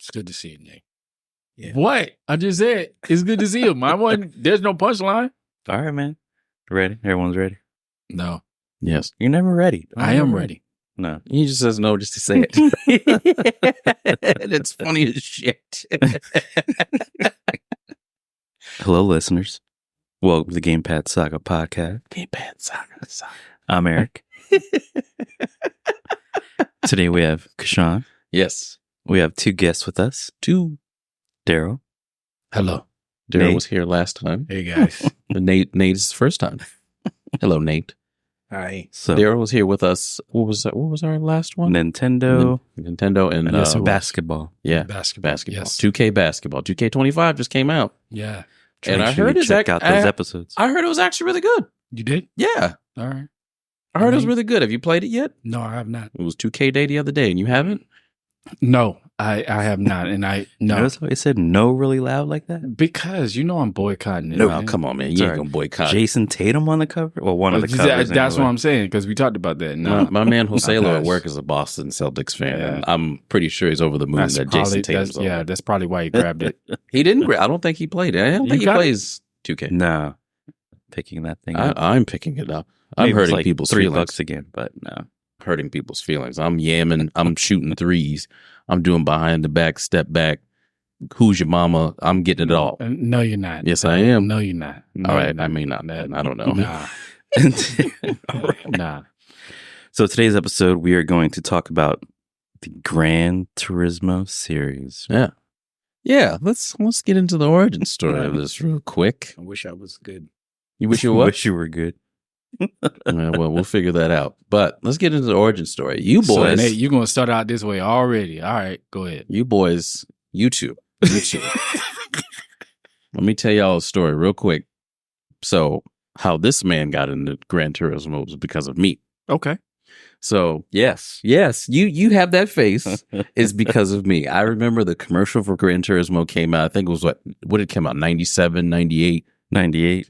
It's good to see you, Nick. Yeah. What? I just said it's good to see you. There's no punchline. All right, man. Ready? Everyone's ready? No. Yes. You're never ready. I am ready. No. He just says no just to say it. It's funny as shit. Hello, listeners. Welcome to the Gamepad Saga podcast. Gamepad Saga. I'm Eric. Today we have Kishion. Yes. We have two guests with us. Daryl. Hello. Daryl Nate. was here last time. Hey, guys. But Nate is the first time. Hello, Nate. Hi. So Daryl was here with us. What was our last one? Nintendo Nintendo and and some basketball. Yeah, Basketball. basketball. Yes. 2K basketball. 2K25 just came out. Yeah. And Make I sure heard you it's check out those episodes. I heard it was actually really good. You did? Yeah. All right. I heard it was really good. Have you played it yet? No, I have not. It was 2K Day the other day and you haven't? No, I have not. And Notice how it said no really loud like that? because I'm boycotting it. No, man. come on, man. It's You all ain't right. going to boycott. Jason Tatum on the cover? Well, one of the covers. That's anyway. what I'm saying because we talked about that. No, My man Joselo at Gosh. work is a Boston Celtics fan, Yeah. and I'm pretty sure he's over the moon that Jason Tatum's over. that's probably why he grabbed it. He didn't. I don't think he played it. I don't You think he got it? plays 2K. No. Picking that thing up. I'm picking it up. I'm Maybe it's hurting like people's $3 feelings. again, but no. Hurting people's feelings. I'm yamming. I'm shooting threes. I'm doing behind the back, step back. Who's your mama? I'm getting it all. No, you're not. Yes, I am. No, you're not. No, All you're right. not. I may not. I don't know. Nah. Nah. So today's episode, we are going to talk about the Gran Turismo series. Yeah. Yeah. Let's get into the origin story of this real quick. I wish I was good. You wish you were? Wish you were good. Well, we'll figure that out. But let's get into the origin story. You So, boys, Nate, you're going to start out this way already. All right, go ahead. YouTube. Let me tell y'all a story real quick. So, how this man got into Gran Turismo was because of me. Okay. So, yes, you have that face is because of me. I remember the commercial for Gran Turismo came out. I think it was what did it come out? 97, 98? 98.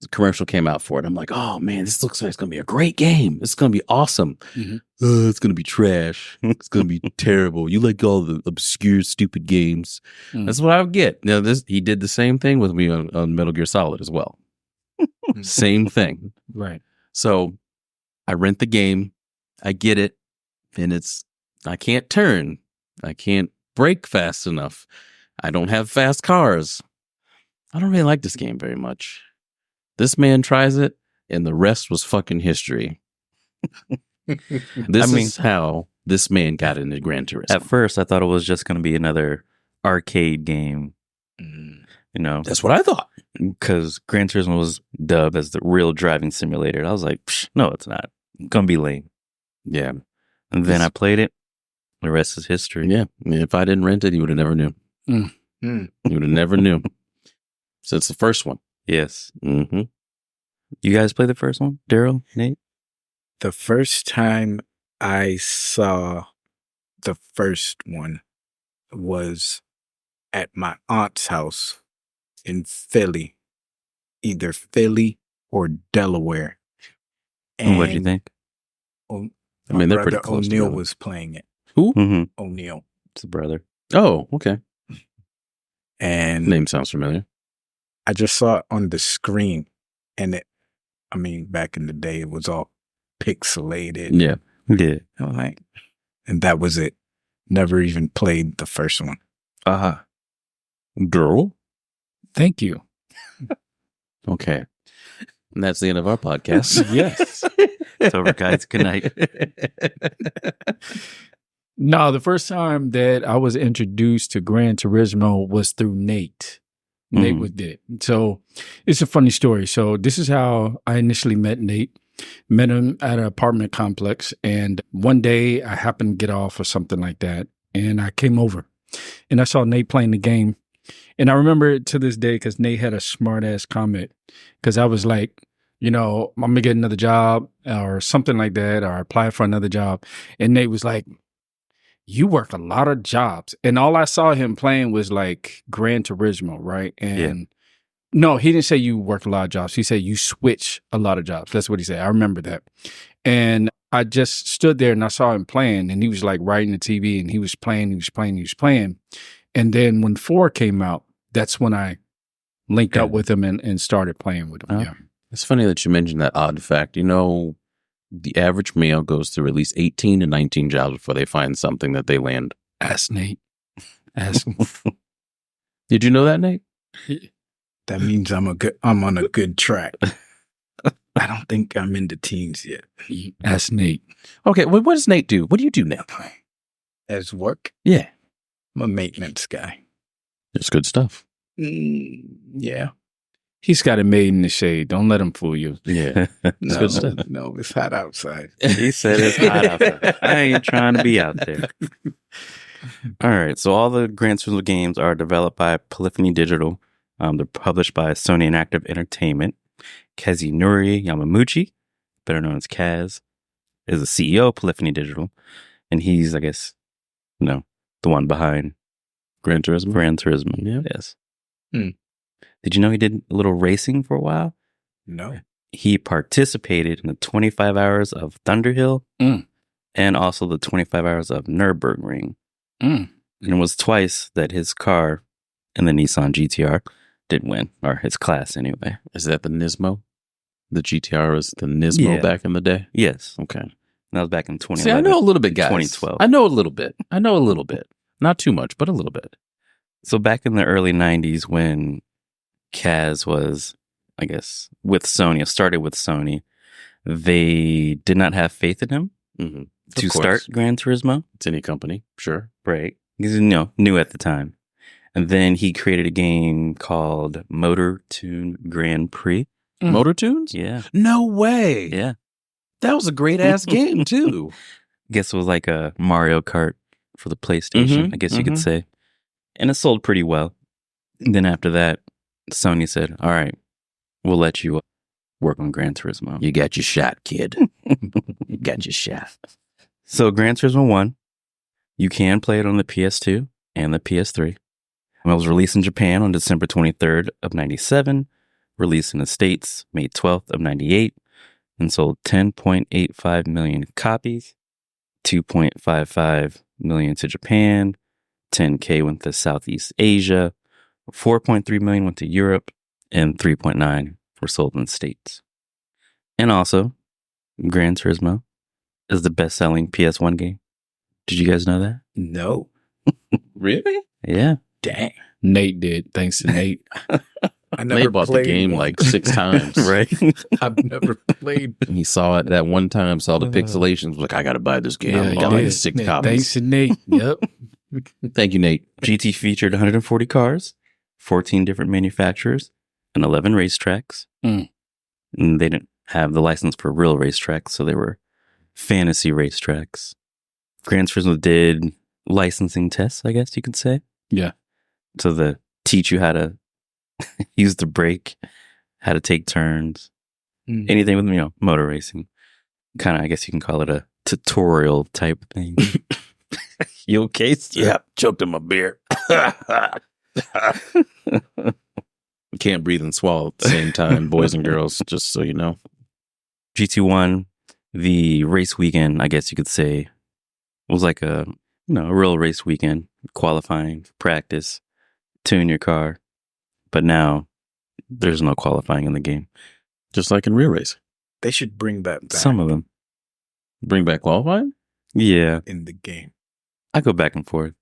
The commercial came out for it. I'm like, oh man, this looks like it's gonna be a great game. It's gonna be awesome. Mhm. It's gonna be trash. It's gonna be terrible. You like all the obscure, stupid games. Mm. That's what I would get. Now, he did the same thing with me on Metal Gear Solid as well. Same thing. Right. So I rent the game. I get it, and I can't turn. I can't brake fast enough. I don't have fast cars. I don't really like this game very much. This man tries it, and the rest was fucking history. This is how this man got into Gran Turismo. At first, I thought it was just going to be another arcade game, Mm. you know, That's what I thought. because Gran Turismo was dubbed as the real driving simulator. And I was like, no, it's not. It's going to be lame. Yeah. And then I played it. The rest is history. Yeah. I mean, if I didn't rent it, you would have never knew. Mm. You would have never knew. So it's the first one. Yes. Mm-hmm. You guys play the first one? Daryl? Nate? The first time I saw the first one was at my aunt's house in Philly, either Philly or Delaware. And what'd you think? I mean, they're pretty close O'Neill together. was playing it. Who? Mm-hmm. O'Neill. It's a brother. Oh, okay. And Name sounds familiar. I just saw it on the screen. And back in the day, it was all pixelated. Yeah. Yeah. I'm like, and that was it. Never even played the first one. Uh-huh. Girl. Thank you. Okay. And that's the end of our podcast. Yes. It's over, guys. Good night. No, the first time that I was introduced to Gran Turismo was through Nate. Nate Mhm. was it. So it's a funny story. So this is how I initially met Nate. Met him at an apartment complex. And one day I happened to get off or something like that. And I came over and I saw Nate playing the game. And I remember it to this day because Nate had a smart ass comment. Because I was like, I'm going to get another job or something like that, or apply for another job. And Nate was like, you work a lot of jobs. And all I saw him playing was like Gran Turismo, right? And no, he didn't say you work a lot of jobs. He said you switch a lot of jobs. That's what he said. I remember that. And I just stood there and I saw him playing, and he was like right in the TV, and he was playing. And then when 4 came out, that's when I linked up with him and started playing with him. Yeah. It's funny that you mentioned that odd fact. You know, the average male goes through at least 18 to 19 jobs before they find something that they land. Ask Nate. Ask him. Did you know that, Nate? That means I'm on a good track. I don't think I'm in the teens yet. Ask Nate. Okay, well, what does Nate do? What do you do, Nate? As work, Yeah. I'm a maintenance guy. It's good stuff. Yeah. He's got it made in the shade. Don't let him fool you. Yeah. No, good stuff. no, it's hot outside. He said it's hot out there. I ain't trying to be out there. All right. So all the Gran Turismo games are developed by Polyphony Digital. They're published by Sony Interactive Entertainment. Kazunori Yamamuchi, better known as Kaz, is the CEO of Polyphony Digital. And he's, I guess, the one behind Gran Turismo. Gran Turismo. Yeah. Yes. Hmm. Did you know he did a little racing for a while? No. He participated in the 25 hours of Thunderhill and also the 25 hours of Nürburgring. And it was twice that his car in the Nissan GTR didn't win, or his class anyway. Is that the Nismo? The GTR was the Nismo back in the day? Yes. Okay. That was back in 2011. See, I know a little bit, guys. 2012. I know a little bit. Not too much, but a little bit. So back in the early 90s when Kaz was, I guess, with Sony, started with Sony, they did not have faith in him to start Gran Turismo. It's any company, sure. Right. Because, new at the time. And then he created a game called Motor Tune Grand Prix. Motor Tunes? Yeah. No way. Yeah. That was a great ass game, too. I guess it was like a Mario Kart for the PlayStation, I guess you could say. And it sold pretty well. And then after that, Sony said, all right, we'll let you work on Gran Turismo. You got your shot, kid. You got your shot. So Gran Turismo 1, you can play it on the PS2 and the PS3. It was released in Japan on December 23rd of 97, released in the States May 12th of 98, and sold 10.85 million copies, 2.55 million to Japan, 10K went to Southeast Asia, 4.3 million went to Europe, and 3.9 were sold in the States. And also, Gran Turismo is the best-selling PS1 game. Did you guys know that? No. Really? Yeah. Dang. Nate did. Thanks to Nate. I never Nate bought the played game one. like 6 times. Right? I've never played. He saw it that one time, saw the pixelations, was like, I got to buy this game. he Got like did. 6 Yeah, copies. Thanks to Nate. Yep. Thank you, Nate. GT featured 140 cars, 14 different manufacturers, and 11 racetracks. And they didn't have the license for real racetracks, so they were fantasy racetracks. Gran Turismo did licensing tests, I guess you could say. Yeah. So they teach you how to use the brake, how to take turns, anything with, motor racing. Kind of, I guess you can call it a tutorial type thing. You okay? Yeah, choked in my beer. Can't breathe and swallow at the same time, boys and girls, just so you know. GT1, the race weekend, I guess you could say, was like a real race weekend, qualifying, practice, tune your car. But now there's no qualifying in the game. Just like in real race. They should bring that back Some of them. Bring back qualifying? Yeah. in the game. I go back and forth.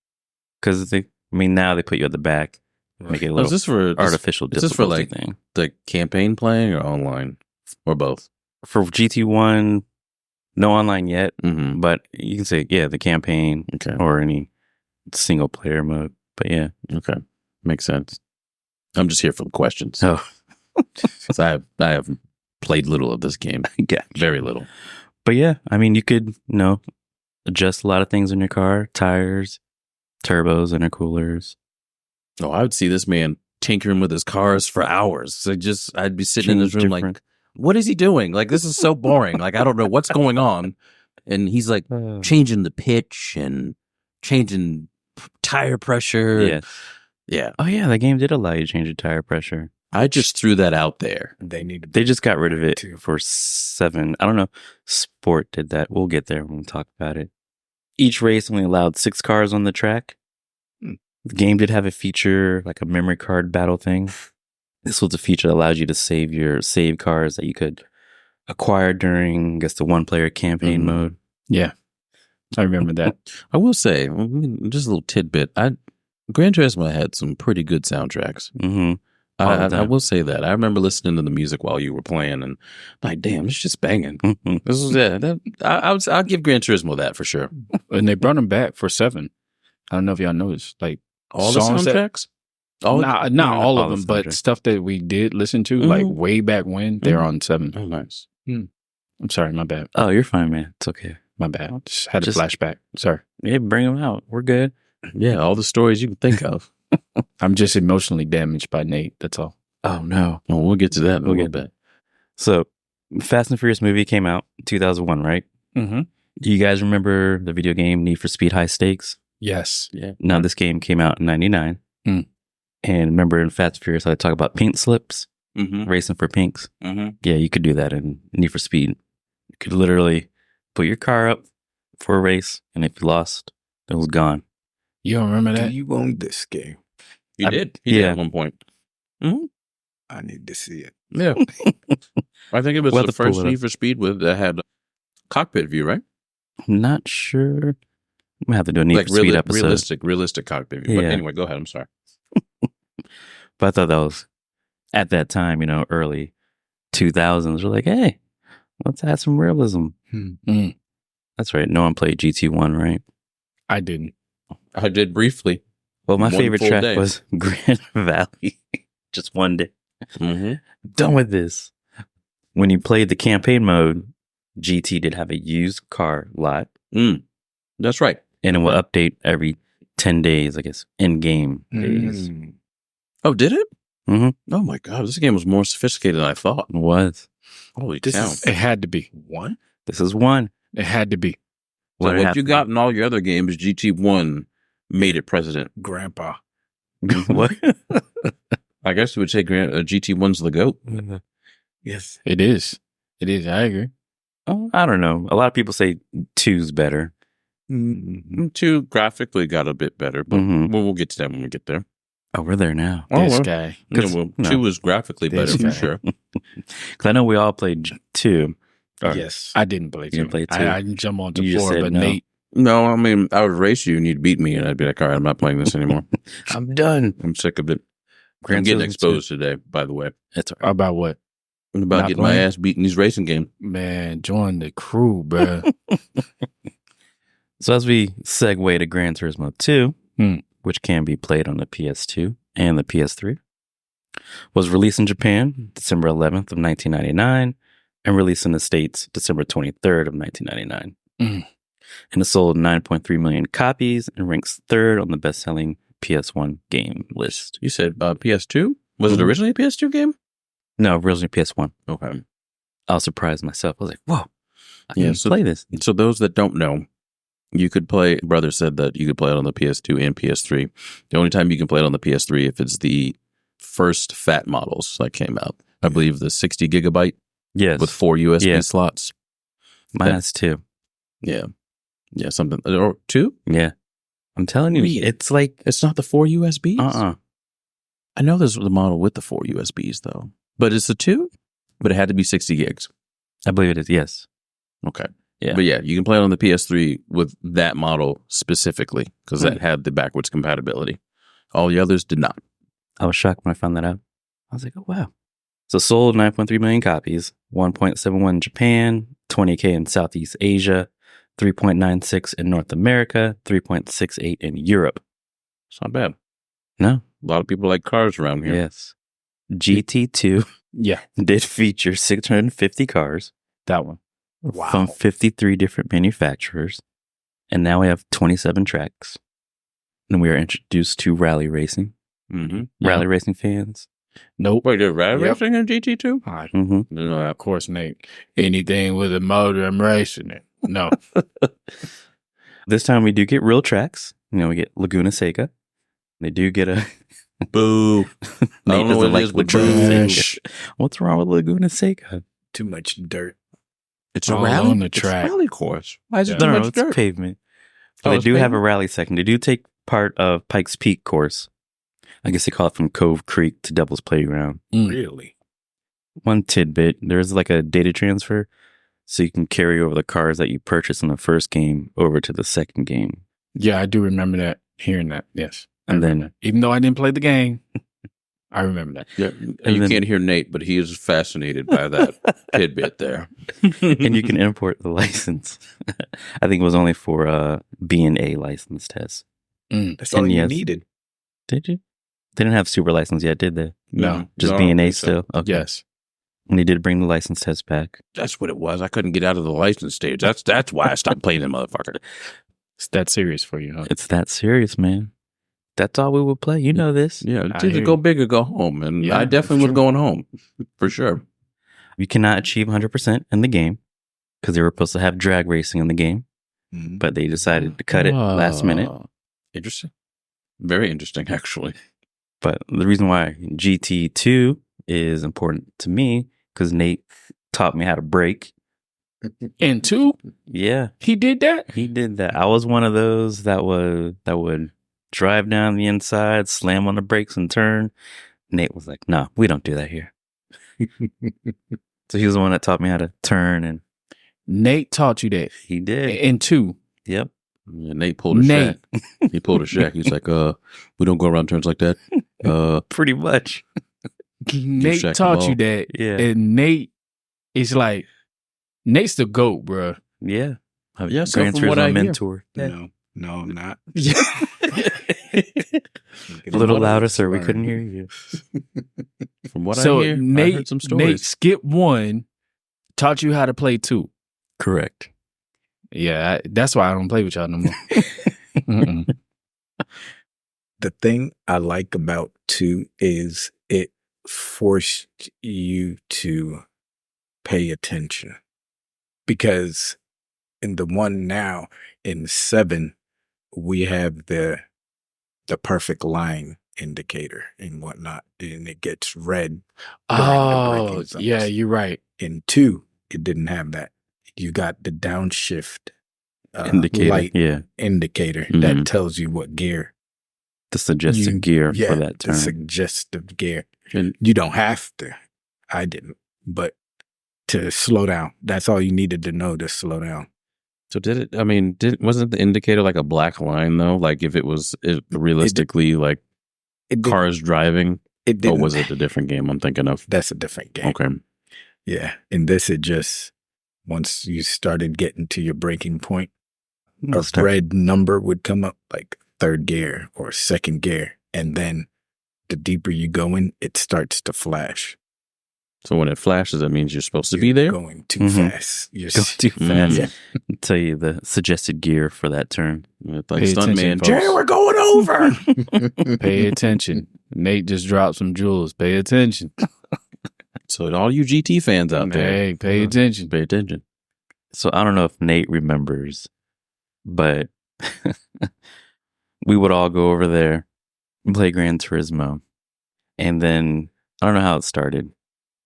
Because now they put you at the back, make it a Oh, little is this for artificial is this for difficulty like thing. the campaign playing or online? Or both? For GT1, no online yet. Mm-hmm. But you can say, the campaign Okay. or any single player mode. But yeah. Okay. Makes sense. I'm just here for the questions. Oh, 'Cause I have played little of this game. yeah. Very little. But yeah, you could, adjust a lot of things in your car, tires, turbos, intercoolers. Oh, I would see this man tinkering with his cars for hours. So I'd be sitting in this room like, what is he doing? Like, this is so boring. Like, I don't know what's going on. And he's like changing the pitch and changing tire pressure. Yeah. Yeah. Oh yeah, that game did allow you to change your tire pressure. I just threw that out there. They need to. They just got rid of it Too. for 7. I don't know. Sport did that. We'll get there when we talk about it. Each race only allowed 6 cars on the track. The game did have a feature, like a memory card battle thing. This was a feature that allows you to save your save cars that you could acquire during, I guess, the one-player campaign mode. Yeah. I remember that. I will say, just a little tidbit. Gran Turismo had some pretty good soundtracks. Mm-hmm. I will say that. I remember listening to the music while you were playing, and like, damn, it's just banging. This is I'll give Gran Turismo that for sure. And they brought them back for 7. I don't know if y'all noticed. Like All the songs that- soundtracks. not all of all the them, but soundtracks. stuff that we did listen to, like way back when, they're on 7. Oh, nice. I'm sorry, my bad. Oh, you're fine, man. It's okay. My bad. Just had a Just- flashback. Sorry. Yeah, bring them out. We're good. Yeah, all the stories you can think of. I'm just emotionally damaged by Nate. That's all. Oh, no. Well, we'll get to that in a We'll little get bit. So, Fast and Furious movie came out in 2001, right? Mm-hmm. Do you guys remember the video game Need for Speed High Stakes? Yes. Yeah. Now, this game came out in 99. Mm. And remember in Fast and Furious, I talk about pink slips, Mm-hmm. racing for pinks? Mm-hmm. Yeah, you could do that in Need for Speed. You could literally put your car up for a race, and if you lost, it was gone. You don't remember Do that? you own this game? You did. He did yeah. at one point. I need to see it. Yeah. I think it was We'll have the to pull first it up. Need for Speed that had cockpit view, right? I'm not sure. We have to do a Need for Speed episode. realistic cockpit view. But Yeah. anyway, go ahead. I'm sorry. But I thought that was, at that time, early 2000s. We're like, hey, let's add some realism. Mm. That's right. No one played GT1, right? I didn't. I did briefly. Well, my One favorite full track day. was Grand Valley. Just one day. Mm-hmm. Done with this. When you played the campaign mode, GT did have a used car lot, That's right. and it will update every 10 days, I guess, in-game days. Mm. Oh, did it? Mhm. Oh my God, this game was more sophisticated than I thought. It was. Holy This cow! is- It had to be. One? This is one. It had to be. So What what you happened? got in all your other games, GT1 made it president. Grandpa. What? I guess you would say GT1's the GOAT. Yes. It is. It is. I agree. Oh, I don't know. A lot of people say two's better. Mm-hmm. 2 graphically got a bit better, but Mhm. we'll get to that when we get there. Oh, we're there now. This well. guy. Yeah, 'Cause, well, no. 2 is graphically This better guy. for sure. Because I know we all played two. Or- Yes. I didn't play You 2. didn't play 2? I didn't jump on to You just 4, said but no. Nate. No, I mean, I would race you and you'd beat me, and I'd be like, all right, I'm not playing this anymore. I'm done. I'm sick of it. Gran I'm getting Turismo exposed today, by the way. It's all right. About what? I'm about Not getting my playing? ass beat in these racing games. Man, join the crew, bro. So as we segue to Gran Turismo 2, Hmm. which can be played on the PS2 and the PS3, was released in Japan December 11th of 1999 and released in the States December 23rd of 1999. Mm. And it sold 9.3 million copies and ranks 3rd on the best-selling PS1 game list. You said PS2? Was it Mhm. originally a PS2 game? No, originally PS1. Okay. I was surprised myself. I was like, whoa, I Yeah, can so- play this. So those that don't know, you could play, brother said that you could play it on the PS2 and PS3. The only time you can play it on the PS3 if it's the first fat models that came out. I believe the 60 gigabyte Yes. with 4 USB Yeah. slots. Mine has 2. Yeah. Yeah, something. Or 2? Yeah. I'm telling you, Wait. it's like, It's not the 4 USBs? uh-uh. I know there's the model with the 4 USBs though. But it's the 2? But it had to be 60 gigs. I believe it is, yes. Okay. Yeah. But yeah, you can play it on the PS3 with that model specifically because that had the backwards compatibility. All the others did not. I was shocked when I found that out. I was like, oh, wow. So sold 9.3 million copies, 1.71 in Japan, 20K in Southeast Asia, 3.96 in North America, 3.68 in Europe. It's not bad. No. A lot of people like cars around here. Yes. GT2 Yeah, did feature 650 cars that one. from 53 different manufacturers. And now we have 27 tracks. And we are introduced to rally racing. Mm-hmm. Rally racing fans. Nope. Wait, did rally Yep. racing in GT2? Mm-hmm. No, of course, Nate. Anything with a motor, I'm racing it. No. This time we do get real tracks. We get Laguna Seca. They do get a Boo. I don't know what it is, but Laguna boo. Seca. What's wrong with Laguna Seca? Too much dirt. It's a All rally on the It's a track. rally course. Why is it Yeah. too No, much it's dirt? pavement. But Oh, they it's do have a pavement? rally section. They do take part of Pikes Peak course. I guess they call it from Cove Creek to Devil's Playground. Really? One tidbit, there's like a data transfer, so you can carry over the cars that you purchased in the first game over to the second game. Yeah, I do remember that. Hearing that, yes. I And remember then- that. Even though I didn't play the game, I remember that. Yeah, And you then- can't hear Nate, but he is fascinated by that tidbit there. And you can import the license. I think it was only for B&A license tests. That's all And you yes. needed. Did you? They didn't have super license yet, did they? No. Just No, I don't B&A think so. still? Okay. Yes. And they did bring the license test back. That's what it was. I couldn't get out of the license stage. That's why I stopped playing that motherfucker. It's that serious for you, huh? It's that serious, man. That's all we would play. You know this. Yeah, I it's either hear go you. big or go home. And Yeah, I definitely it's was true. going home for sure. You cannot achieve 100% in the game because they were supposed to have drag racing in the game, Mhm. but they decided to cut it last minute. Interesting. Very interesting, actually. But the reason why GT2 is important to me because Nate taught me how to brake. And two, Yeah, he did that? he did that. I was one of those that would drive down the inside, slam on the brakes, and turn. Nate was like, "No, we don't do that here." So he was the one that taught me how to turn, and Nate taught you that. he did. And two, Yep. Yeah, Nate pulled a Nate. Shaq. He pulled a Shaq. He's like, we don't go around turns like that. Pretty much. Nate Shaq the taught you ball. that. Yeah. And Nate is like, Nate's the GOAT, bro. Yeah. Yeah, so Gran from what Turismo I hear. mentor. No, I'm not. A little louder, sir. We couldn't hear you. From what So I hear, I Nate, heard some Nate stories. skip one, taught you how to play two. Correct. Yeah, that's why I don't play with y'all no more. Mm-mm. The thing I like about 2 is it forced you to pay attention. Because in the one now, in 7, we have the perfect line indicator and whatnot, and it gets red. during the Oh, braking zones. yeah, you're right. In 2, it didn't have that. You got the downshift Indicator. light Yeah. indicator Mhm. that tells you what gear. The suggested gear for that the turn. suggestive gear. And You don't have to. I didn't, but to slow down. That's all you needed to know to slow down. so did it? I mean, wasn't the indicator like a black line though? Like if it was realistically like It didn't- cars driving, It or didn't. was it a different game? I'm thinking of. That's a different game. Okay. Yeah. In this, it just once you started getting to your breaking point, a red number would come up, like 3rd gear or 2nd gear, and then the deeper you go in, it starts to flash. So when it flashes, that means you're supposed to be You're there. going too Mhm. fast. You're Go too fast. Yeah. Tell you the suggested gear for that turn. It's like Pay attention, stuntman. folks. Jerry, we're going over. Pay attention. Nate just dropped some jewels. Pay attention. So all you GT fans out there, Hey, pay attention. pay attention. So I don't know if Nate remembers, but we would all go over there and play Gran Turismo. And then I don't know how it started,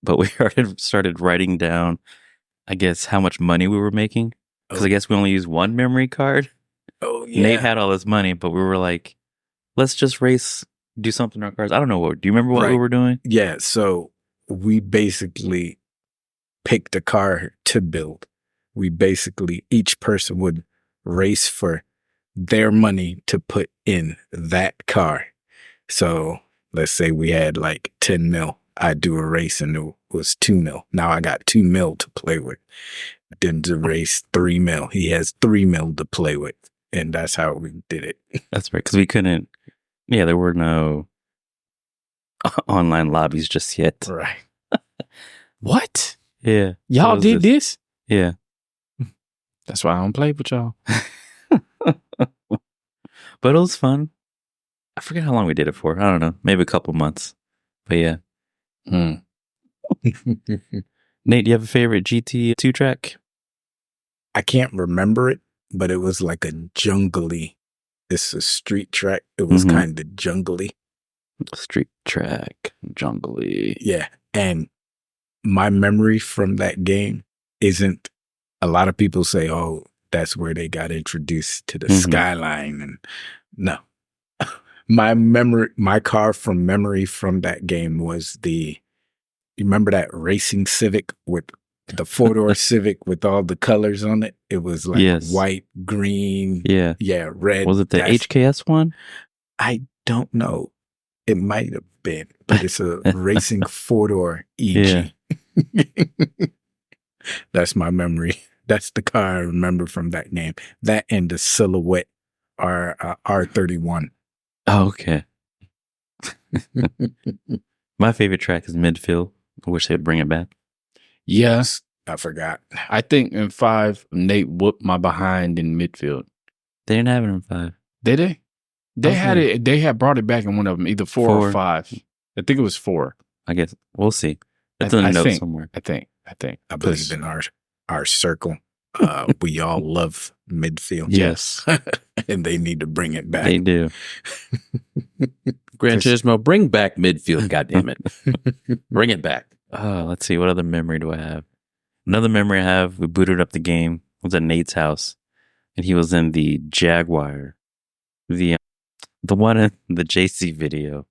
but we started writing down, I guess, how much money we were making. Because I guess we only used one memory card. Oh, yeah. Nate had all this money, but we were like, let's just race, do something in our cars. I don't know what. Do you remember what we Right. were doing? Yeah, so we basically picked a car to build. We basically, each person would race for their money to put in that car. So let's say we had like 10 mil. I'd do a race and it was 2 mil. Now I got 2 mil to play with. Then to race 3 mil. He has 3 mil to play with. And that's how we did it. That's right. Because we couldn't, there were no online lobbies just yet. Right. What? Yeah. Y'all What was did this? Yeah. That's why I don't play with y'all. But it was fun. I forget how long we did it for. I don't know. Maybe a couple months. But yeah. Hmm. Nate, do you have a favorite GT2 track? I can't remember it, but it was like a jungly. It's a street track. It was Mhm. kind of jungly. Street track, jungly. Yeah. And my memory from that game isn't, a lot of people say, oh, that's where they got introduced to the Mhm. skyline. And no. My car from memory from that game was you remember that racing Civic with the 4-door Civic with all the colors on it? It was like Yes. white, green, Yeah. red. Was it the HKS one? I don't know. It might have been, but it's a racing 4-door EG. That's my memory. That's the car I remember from that game. That and the Silhouette R31. Oh, okay. My favorite track is Midfield. I wish they'd bring it back. Yes. I forgot. I think in 5, Nate whooped my behind in midfield. They didn't have it in 5. Did they? They had Okay. it. They had brought it back in one of them, either 4 or 4. 5. I think it was 4. I guess we'll see. It's I in a note think. somewhere. I think. I believe in our circle. We all love midfield. Yes. And they need to bring it back. They do. Gran Turismo, bring back midfield, goddammit. Bring it back. Oh, let's see. What other memory do I have? Another memory I have, we booted up the game. It was at Nate's house. And he was in the Jaguar. The one in the JC video.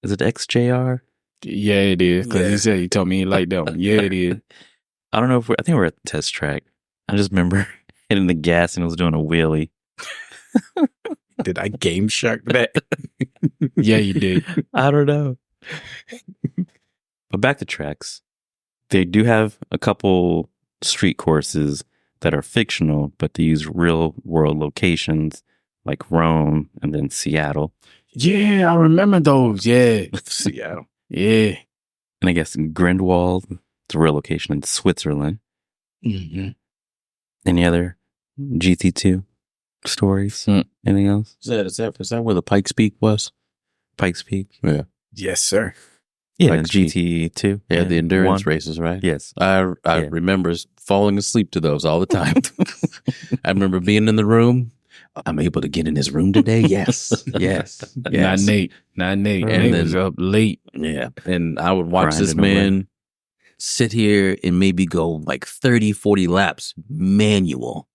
Is it XJR? Yeah, it is. Because he told me he liked that one. Yeah, it is. I don't know if I think we're at the test track. I just remember hitting the gas and it was doing a wheelie. Did I Game Shark that? Yeah, you did. I don't know. But back to tracks. They do have a couple street courses that are fictional, but they use real world locations like Rome and then Seattle. Yeah, I remember those. Yeah. Seattle. Yeah. And I guess Grindwald, it's a real location in Switzerland. Mm-hmm. Any other GT2 stories? Anything else? Is that where the Pikes Peak was? Pikes Peak? Yeah. Yes, sir. Yeah, Pikes Peak. GT2. Yeah, the endurance 1. races, right? Yes. I Yeah. remember falling asleep to those all the time. I remember being in the room. I'm able to get in his room today. Yes. Yes. Not Nate. And And Nate then- was up late. Yeah. And I would watch this Grinding away. man sit here and maybe go like 30, 40 laps manual.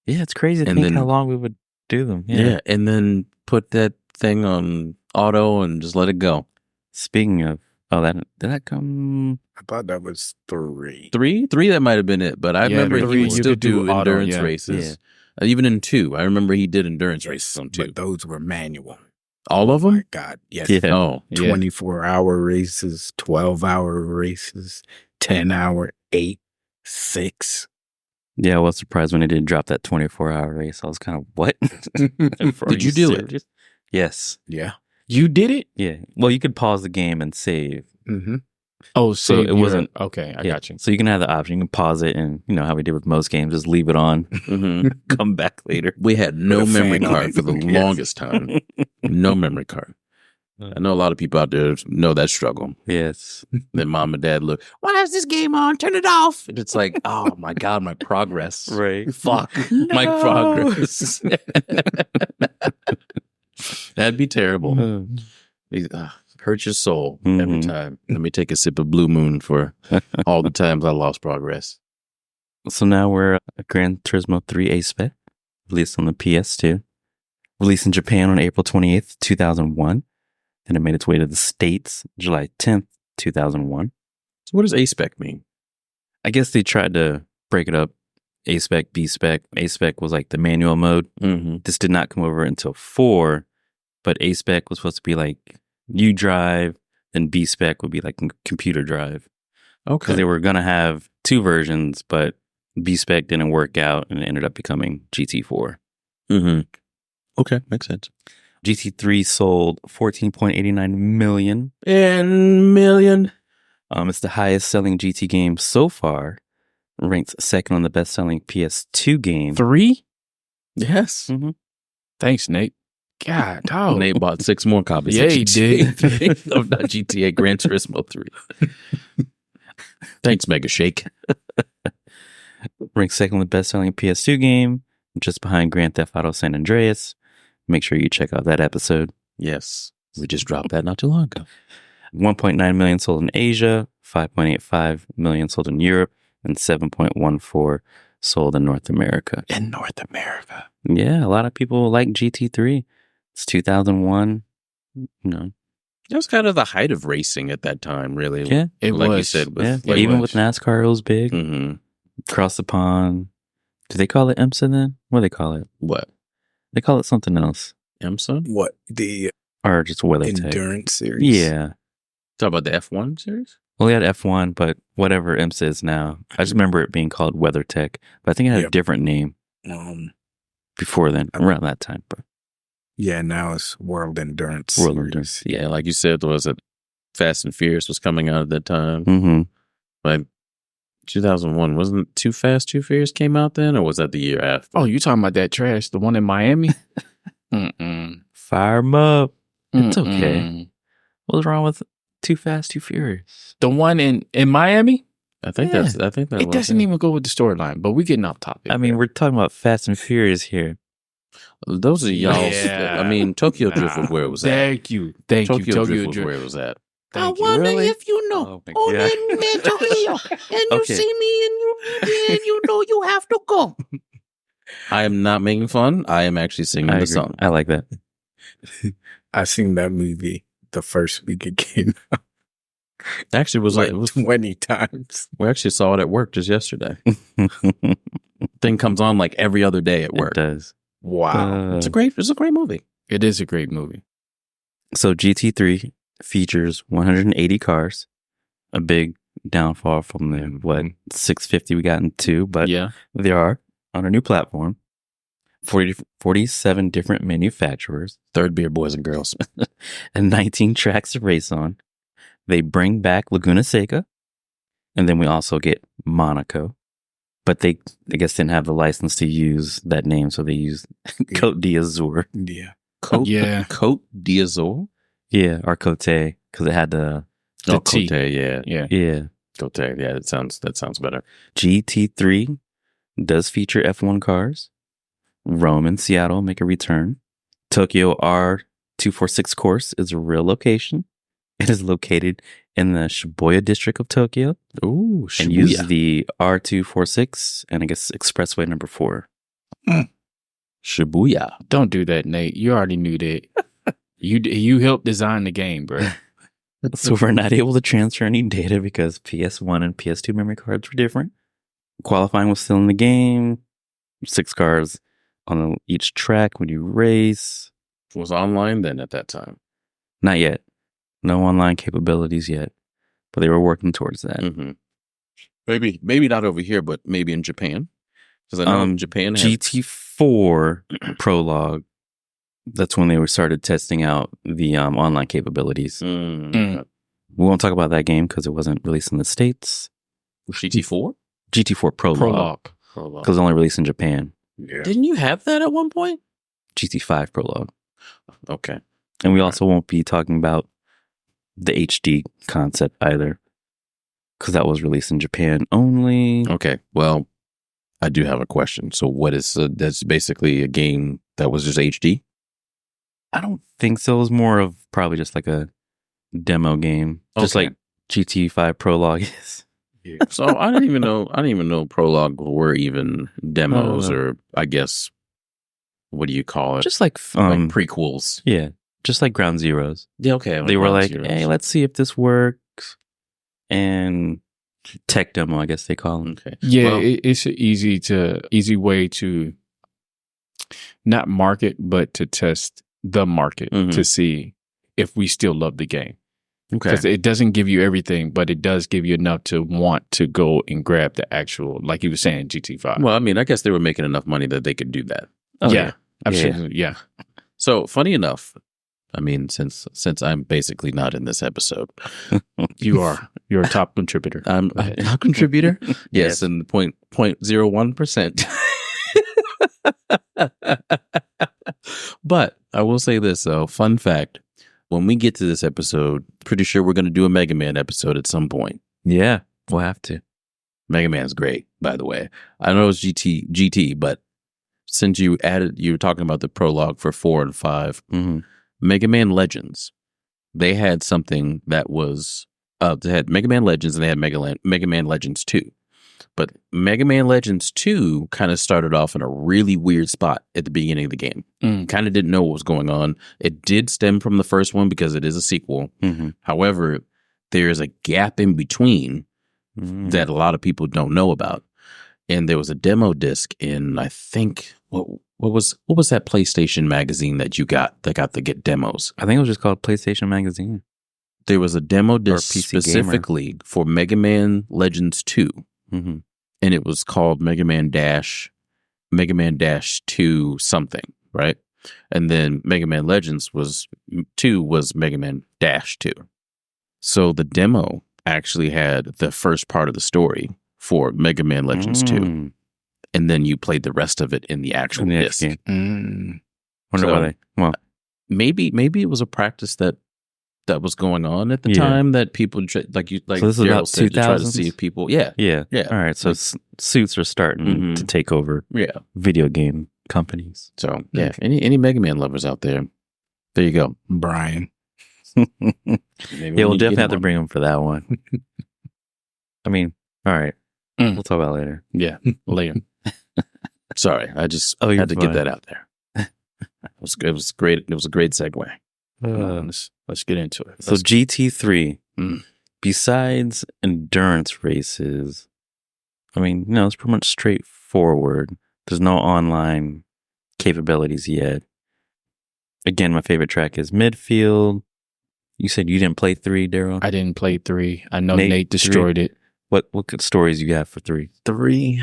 Yeah, it's crazy to And think then- how long we would do them. Yeah. And then put that thing on auto and just let it go. Speaking of, did that come? I thought that was 3. 3, that might have been it. But I Yeah, remember the he 3, would you still could do do auto, endurance yeah. races. Even in 2, I remember he did endurance races on 2. But those were manual. All of Oh my them? God. Yes. Yeah. Oh, Yeah. 24-hour races, 12-hour races, 10-hour, 8, 6. Yeah, I was surprised when they didn't drop that 24-hour race. I was kind of, what? Did you do it? Yes. Yeah. You did it? Yeah. Well, you could pause the game and save. Mm-hmm. Oh, So so it wasn't- Okay, I Yeah. got you. So you can have the option. You can pause it and, you know, how we did with most games, just leave it on, Mhm. come back later. We had no Put a memory fan on card it. for the Yes. longest time. No memory card. I know a lot of people out there know that struggle. Yes. Then mom and dad look, why is this game on? Turn it off. And it's like, oh my God, my progress. Right. Fuck. My progress. That'd be terrible. Hurt your soul every Mhm. time. Let me take a sip of Blue Moon for all the times I lost progress. So now we're at Gran Turismo 3 A-Spec, released on the PS2. Released in Japan on April 28th, 2001. Then it made its way to the States July 10th, 2001. So what does A-Spec mean? I guess they tried to break it up. A-Spec, B-Spec. A-Spec was like the manual mode. Mm-hmm. This did not come over until 4, but A-Spec was supposed to be like you drive, then B-Spec would be like computer drive. Because Okay. they were going to have 2 versions, but B-Spec didn't work out and it ended up becoming GT4. Mm-hmm. Okay, makes sense. GT3 sold 14.89 million. And million. It's the highest selling GT game so far. Ranked second on the best selling PS2 game. 3? Yes. Thanks, Nate. God, dog. Nate bought 6 more copies. Yeah, of he GTA of not GTA Gran Turismo 3. Thanks, Mega Shake. Ranked second on the best selling PS2 game, just behind Grand Theft Auto San Andreas. Make sure you check out that episode. Yes. We just dropped that not too long ago. 1.9 million sold in Asia, 5.85 million sold in Europe, and 7.14 sold in North America. In North America. Yeah, a lot of people like GT3. It's 2001. You know, That was kind of the height of racing at that time, really. yeah, It like you was. said. yeah. With, Even with NASCAR, it was big. Mm-hmm. Across the pond. Do they call it IMSA then? What do they call it? What? They call it something else. IMSA? What, the Or just WeatherTech. endurance series? Yeah. Talk about the F1 series? Well, we had F1, but whatever IMSA is now. I just remember it being called WeatherTech. But I think it had a Yep. different name before then, around that time. But Yeah, now it's World Endurance World Series. Endurance. Yeah, like you said, was it Fast and Furious was coming out at that time? Mm-hmm. Like 2001, wasn't Too Fast, Too Furious came out then? Or was that the year after? Oh, you talking about that trash? The one in Miami? Mm-mm. Fire 'em up. It's okay. Mm-mm. What's wrong with Too Fast, Too Furious? The one in Miami? I think Yeah. that It was doesn't even go with the storyline, but we're getting off topic. I mean, we're talking about Fast and Furious here. Those are y'all's. Yeah. I mean, Tokyo Drift was where it was at. Thank you. Thank you. Tokyo Drift Tokyo was Drift. where it was at. Thank you. Really? if you Oh my God. and Okay. me and you know you have to go. I am not making fun. I am actually singing I the agree. song. I like that. I seen that movie the first week it came out Actually, it was like it was. 20 times. We actually saw it at work just yesterday. Thing comes on like every other day at It work. does. Wow. It's a great movie. It is a great movie. So GT3 features 180 cars. A big downfall from the 650 we got in 2, but Yeah. they are on a new platform. 47 different manufacturers Third beer, boys and girls. and 19 tracks to race on. They bring back Laguna Seca, and then we also get Monaco. But they, I guess, didn't have the license to use that name, so they used Côte d'Azur. Yeah. Cote, Yeah. Cote d'Azur. Yeah, or Côte, because it had the The T. Cote, yeah. Yeah. yeah. Cote, yeah, that sounds better. GT3 does feature F1 cars. Rome and Seattle make a return. Tokyo R246 course is a real location. It is located in the Shibuya district of Tokyo. Ooh, And use the R246 and I guess expressway number 4. Shibuya. Don't do that, Nate. You already knew that. You helped design the game, bro. So we're not able to transfer any data because PS1 and PS2 memory cards were different. Qualifying was still in the game. 6 cars on each track when you race. Was online then at that time. Not yet. No online capabilities yet. But they were working towards that. Mm-hmm. Maybe not over here, but maybe in Japan. Because I know in Japan has GT4 Prologue. That's when they started testing out the online capabilities. Mm. We won't talk about that game because it wasn't released in the States. GT4? GT4 Prologue. Prologue. Because it was only released in Japan. Yeah. Didn't you have that at one point? GT5 Prologue. Okay. And we also won't be talking about the HD concept either. Because that was released in Japan only. Okay. Well, I do have a question. So what is that's basically a game that was just HD? I don't think so. It was more of probably just like a demo game. Just Okay. like GT5 Prologue is. So I didn't even know Prologue were even demos No. or I guess what do you call it? Just like, like prequels. yeah, just like Ground Zeroes. Yeah, okay. They were Ground like, Zeroes. hey, let's see if this works. And tech demo, I guess they call them. Okay. Yeah, Well, it's an easy way to not market, but to test the market Mhm. to see if we still love the game. okay. Because it doesn't give you everything, but it does give you enough to want to go and grab the actual, like you were saying, GT5. Well, I mean, I guess they were making enough money that they could do that. Oh, yeah, absolutely. Yeah. So funny enough, I mean, since I'm basically not in this episode, You're a top contributor. I'm Go ahead. a contributor. Yes, Yes. and 0.01%. But I will say this though, fun fact: when we get to this episode, pretty sure we're going to do a Mega Man episode at some point. Yeah, we'll have to. Mega Man's great, by the way. I know it's GT, but since you were talking about the prologue for 4 and 5, Mm-hmm. Mega Man Legends they had something that was they had Mega Man Legends and they had Mega Man Legends 2. But Mega Man Legends 2 kind of started off in a really weird spot at the beginning of the game. Kind of didn't know what was going on. It did stem from the first one because it is a sequel. However, there's a gap in between that a lot of people don't know about. And there was a demo disc in, I think, what was that PlayStation magazine that you got that got to get demos? I think it was just called PlayStation Magazine. There was a demo disc PC specifically for Mega Man Legends 2. Mm-hmm. And it was called Mega Man Dash 2 something, right? And then Mega Man Legends 2 was Mega Man Dash 2. So the demo actually had the first part of the story for Mega Man Legends 2. And then you played the rest of it in the actual disc. Wonder So, why they. Well, maybe it was a practice that was going on at the time that people like so this is Daryl about said, to try to 2000s? see if people. Yeah. yeah. All right. So suits are starting to take over video game companies. So yeah, any Mega Man lovers out there you go, Brian. Maybe Yeah, we'll definitely have to bring them for that one. I mean, all right. We'll talk about it later. Yeah, later. Sorry, I just you're had to get fine. that out there. It was great. It was a great segue. Let's get into it. So GT3, Mm. besides endurance races, I mean, it's pretty much straightforward. There's no online capabilities yet. Again, my favorite track is Midfield. You said you didn't play 3, Daryl? I didn't play 3. I know Nate, Nate destroyed it. What good stories you got for 3? 3.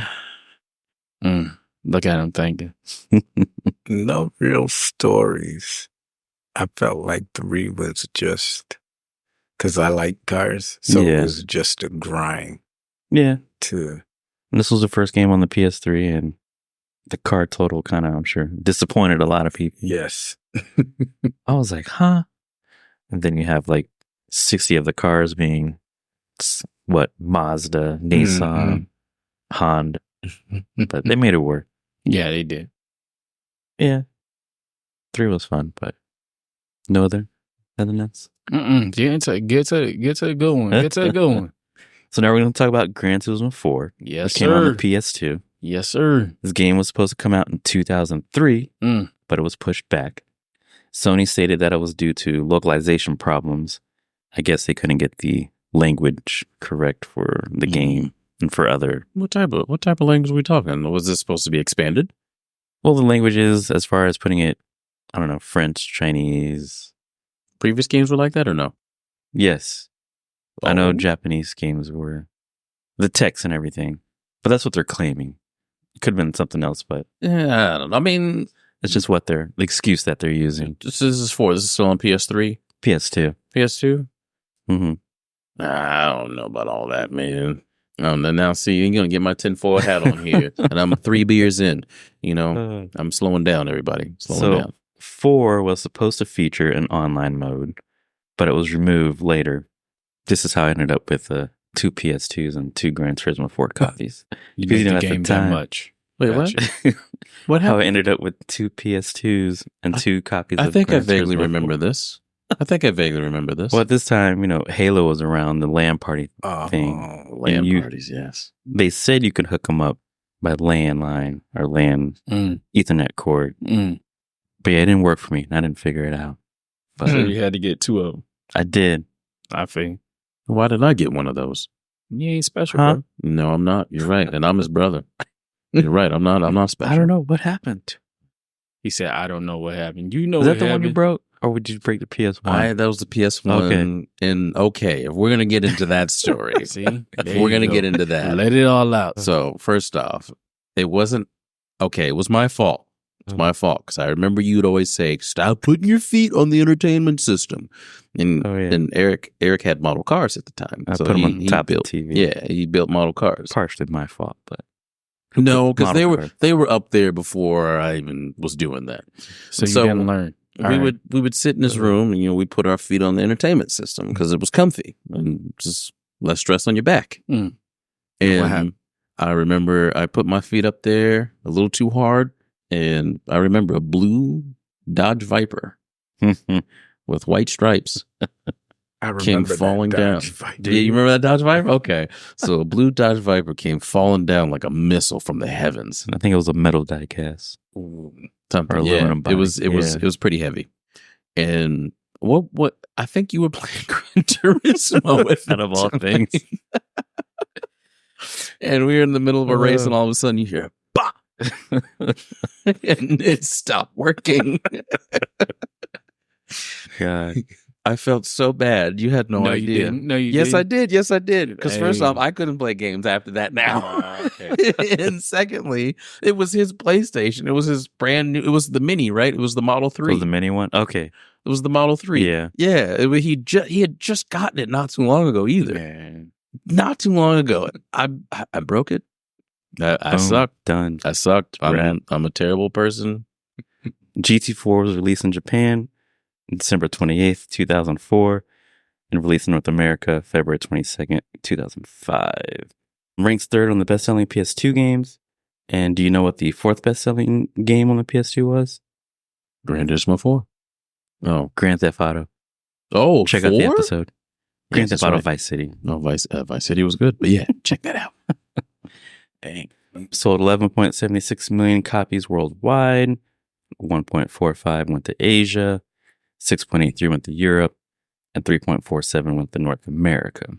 Look at him thinking. No real stories. I felt like 3 was just because I like cars. So Yeah. it was just a grind Yeah. to. And this was the first game on the PS3, and the car total kind of, I'm sure, disappointed a lot of people. Yes. I was like, huh? And then you have like 60 of the cars being, Mazda, Nissan, Honda. But they made it work. Yeah, they did. Yeah. 3 was fun, but no other notes. Get to the good one. Get to the good one. So now we're going to talk about Gran Turismo 4. Yes, It came on the sir. PS2. Yes, sir. This game was supposed to come out in 2003, but it was pushed back. Sony stated that it was due to localization problems. I guess they couldn't get the language correct for the game and for other. What type of language are we talking? Was this supposed to be expanded? Well, the languages, as far as putting it, I don't know, French, Chinese. Previous games were like that or no? Yes. I know Oh. Japanese games were the text and everything, but that's what they're claiming. It could have been something else, but Yeah, I don't know. I mean, it's just the excuse that they're using. this is still on PS3, PS2. PS2. Mm-hmm. I don't know about all that, man. Now see, you're gonna get my tinfoil hat on here, and I'm 3 beers in. I'm slowing down, everybody. Slowing down. 4 was supposed to feature an online mode, but it was removed later. This is how I ended up with 2 PS2s and 2 Gran Turismo 4 copies. You Because did the at the game that time- much. Wait, Gotcha. what? What How I happened? ended up with 2 PS2s and 2 copies I of think I Gran vaguely Turismo remember 4. this. I think I vaguely remember this. Well, at this time, Halo was around, the LAN party thing. LAN you- parties? Yes. They said you could hook them up by LAN line or LAN Ethernet cord. But yeah, it didn't work for me. I didn't figure it out. But So you had to get 2 of them. I did. I think. Why did I get one of those? You ain't special, Huh? bro. No, I'm not. You're right, and I'm his brother. You're right. I'm not special. I don't know what happened. He said, I don't know what happened. You know Was what that the one you happened. broke? Or would you break the PS1? That was the PS1. Okay. And okay, if we're gonna get into that story, See? if There we're you gonna go. get into that. Let it all out. So first off, it wasn't okay. It was my fault. It's my fault because I remember you'd always say, "Stop putting your feet on the entertainment system." And Oh, yeah. and Eric had model cars at the time. I So put them on he top built, of the TV. Yeah, he built model cars. Partially my fault, but No, because model cars. they were up there before I even was doing that. So you So gotta learn. We would sit in this room and we put our feet on the entertainment system because it was comfy and just less stress on your back. Mm. What And happened? I remember I put my feet up there a little too hard, and I remember a blue Dodge Viper with white stripes I came remember falling that down. Dodge Viper. Do you remember that Dodge Viper? Okay. So a blue Dodge Viper came falling down like a missile from the heavens. I think it was a metal die cast. Something. Or Yeah. aluminum body. It was pretty heavy. And what I think you were playing Gran Turismo with Out of all things. And we were in the middle of a race, and all of a sudden you hear bah, and it stopped working. God. I felt so bad. You had no You idea. didn't. No, you Yes, didn't. I did. Yes, I did. Because first Hey. off, I couldn't play games after that now. Okay. And secondly, it was his PlayStation. It was his brand new. It was the Mini, right? It was the Model 3. Was the mini one? Okay. It was the Model 3. Yeah. Yeah. He had just gotten it not too long ago either. Man. Not too long ago. I broke it. I Boom. sucked. Done. I sucked. Wrap. I'm a terrible person. GT4 was released in Japan December 28th, 2004, and released in North America February 22nd, 2005. Ranks third on the best-selling PS2 games. And do you know what the fourth best-selling game on the PS2 was? Gran Turismo 4. Oh. Grand Theft Auto. Oh, Check 4? out the episode. Grand Yes, Theft that's Auto right. Vice City. No, Vice City was good. But yeah, check that out. Dang. Sold 11.76 million copies worldwide. 1.45 went to Asia. 6.83 went to Europe. And 3.47 went to North America.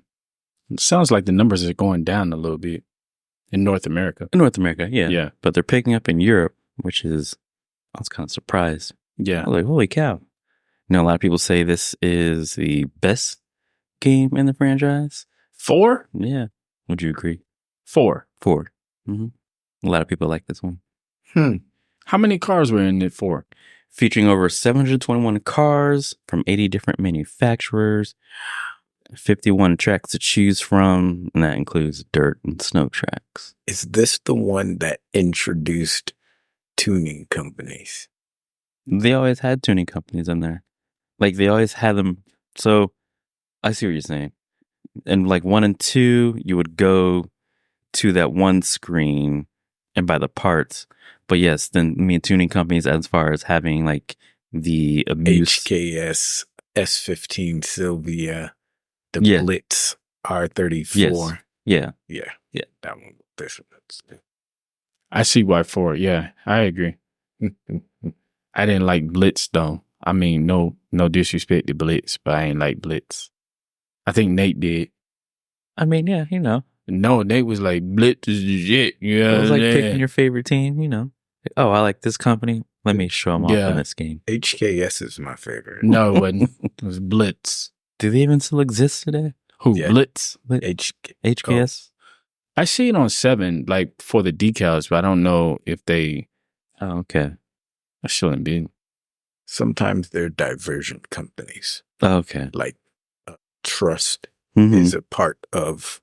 It sounds like the numbers are going down a little bit in North America. In North America, yeah. Yeah. But they're picking up in Europe, which is, I was kind of surprised. Yeah. I was like, holy cow. You know, a lot of people say this is the best game in the franchise. 4? Yeah. Would you agree? 4. 4. Mm-hmm. A lot of people like this one. How many cars were in it for? Featuring over 721 cars from 80 different manufacturers, 51 tracks to choose from, and that includes dirt and snow tracks. Is this the one that introduced tuning companies? They always had tuning companies in there. Like, they always had them. So, I see what you're saying. And like 1 and 2, you would go to that one screen and buy the parts. But yes, then tuning companies as far as having like the abuse. HKS, S15 Sylvia, the Yeah. Blitz R34. Yes. Yeah. Yeah. Yeah. That one. This one. I see why 4. Yeah, I agree. I didn't like Blitz though. I mean, no disrespect to Blitz, but I ain't like Blitz. I think Nate did. I mean, yeah, you know. No, Nate was like, Blitz is the shit. Yeah, It was like picking your favorite team, you know. Oh, I like this company. Let me show them off Yeah. in this game. HKS is my favorite. No, it wasn't. It was Blitz. Do they even still exist today? Who? Yeah. Blitz? HKS? I see it on 7, like for the decals, but I don't know if they. Oh, okay. I shouldn't be. Sometimes they're diversion companies. Oh, okay. Like Trust Mhm. is a part of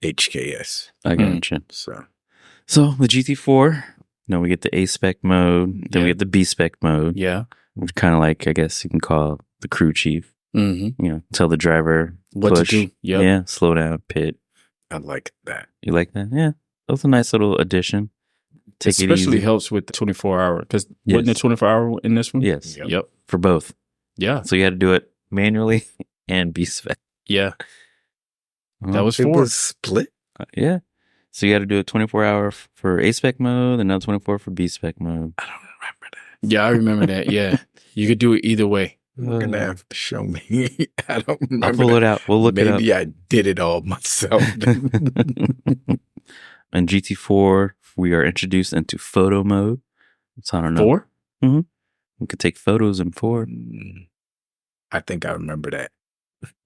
HKS. I got you. So So the GT4, we get the A spec mode, then we Yeah. get the B spec mode, Yeah. which kind of like, I guess you can call the crew chief. Mm-hmm. You know, tell the driver What push, to do? Yep. yeah, slow down, pit. I like that. You like that? Yeah, that was a nice little addition. Take it Especially easy. helps with the 24-hour because Yes. wasn't it 24-hour in this one? Yes, Yep. for both. Yeah. So you had to do it manually and B spec. Yeah. That was It 4. was split. Yeah. So you got to do a 24-hour for A spec mode, and another 24 for B spec mode. I don't remember that. Yeah, I remember that. Yeah. You could do it either way. You're gonna have to show me. I don't remember. I'll pull that. it out. We'll look it up. Maybe I did it all myself. In GT4, we are introduced into photo mode. So I don't know. 4? We could take photos in 4. I think I remember that.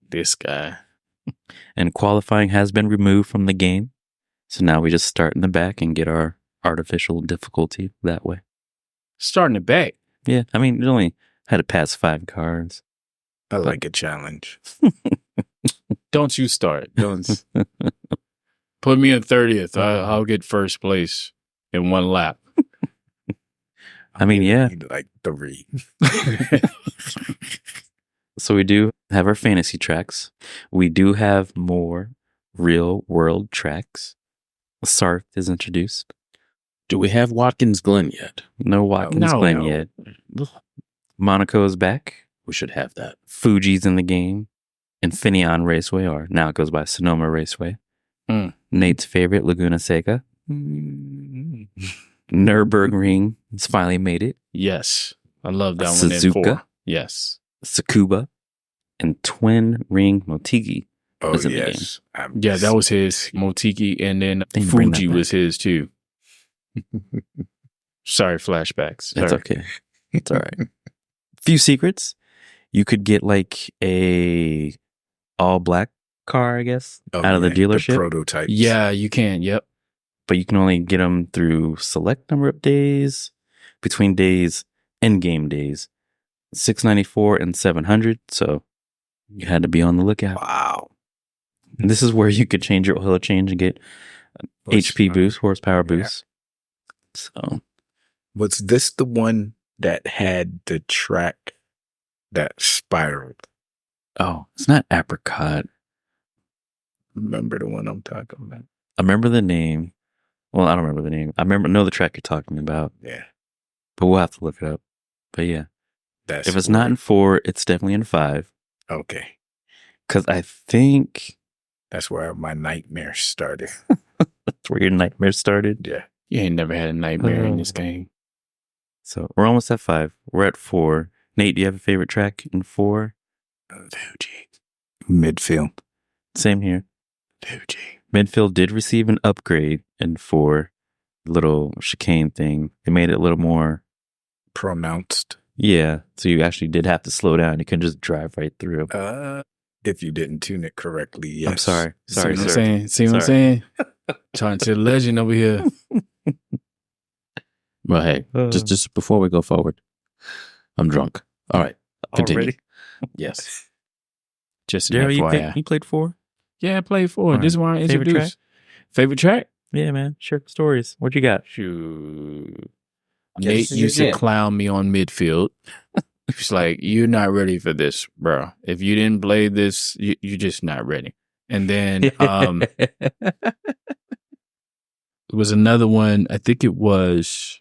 This guy. And qualifying has been removed from the game. So now we just start in the back and get our artificial difficulty that way. Starting it back. Yeah. I mean, it only had to pass 5 cars. I like a challenge. Don't you start. Don't put me in 30th. I'll get first place in 1 lap. I mean, yeah. Like 3. So we do have our fantasy tracks. We do have more real world tracks. Sarth is introduced. Do we have Watkins Glen yet? No Watkins No. Glen No. yet. Monaco is back. We should have that. Fuji's in the game. Infineon Raceway, or now it goes by Sonoma Raceway. Mm. Nate's favorite, Laguna Seca. Nürburgring has finally made it. Yes. I love that one. Suzuka. In 4. Yes. Tsukuba. And Twin Ring Motegi. Oh, was in the yes. Yeah, that was his. Motiki, and then They didn't bring that Fuji back. was his too. Sorry, flashbacks. That's Sorry. okay. It's all right. Few secrets. You could get like a all black car, I guess, out of the dealership. prototypes. Yeah, you can. Yep. But you can only get them through select number of days, between days and game days, 694 and 700. So you had to be on the lookout. Wow. And this is where you could change your oil change and get HP boost, horsepower boost. So Was this the one that had the track that spiraled? oh, it's not apricot. Remember the one I'm talking about? I remember the name. Well, I don't remember the name. I know the track you're talking about, Yeah. but we'll have to look it up. But yeah, That's if it's not in 4, it's definitely in 5. okay. Because I think That's where my nightmare started. that's where your nightmare started. Yeah. You ain't never had a nightmare in this game. So we're almost at 5. We're at 4. Nate, do you have a favorite track in 4? Fuji. Midfield. Same here. Fuji. Midfield did receive an upgrade in 4. Little chicane thing. They made it a little more. Pronounced. Yeah. So you actually did have to slow down. You couldn't just drive right through. If you didn't tune it correctly, yes. I'm sorry. See Sorry, what I'm sir. saying? See what I'm Sorry. saying? Trying to the legend over here. Well, hey, just before we go forward, I'm drunk. All right, continue. Already? Yes. Just an Daryl, FYI. you played 4? Yeah, I played 4. All This is why I Favorite introduced. track? Favorite track? Yeah, man. Share stories. What you got? Shoot. Yes, Nate you used to did. clown me on midfield. He's like, you're not ready for this, bro. If you didn't play this, you're just not ready. And then it was another one. I think it was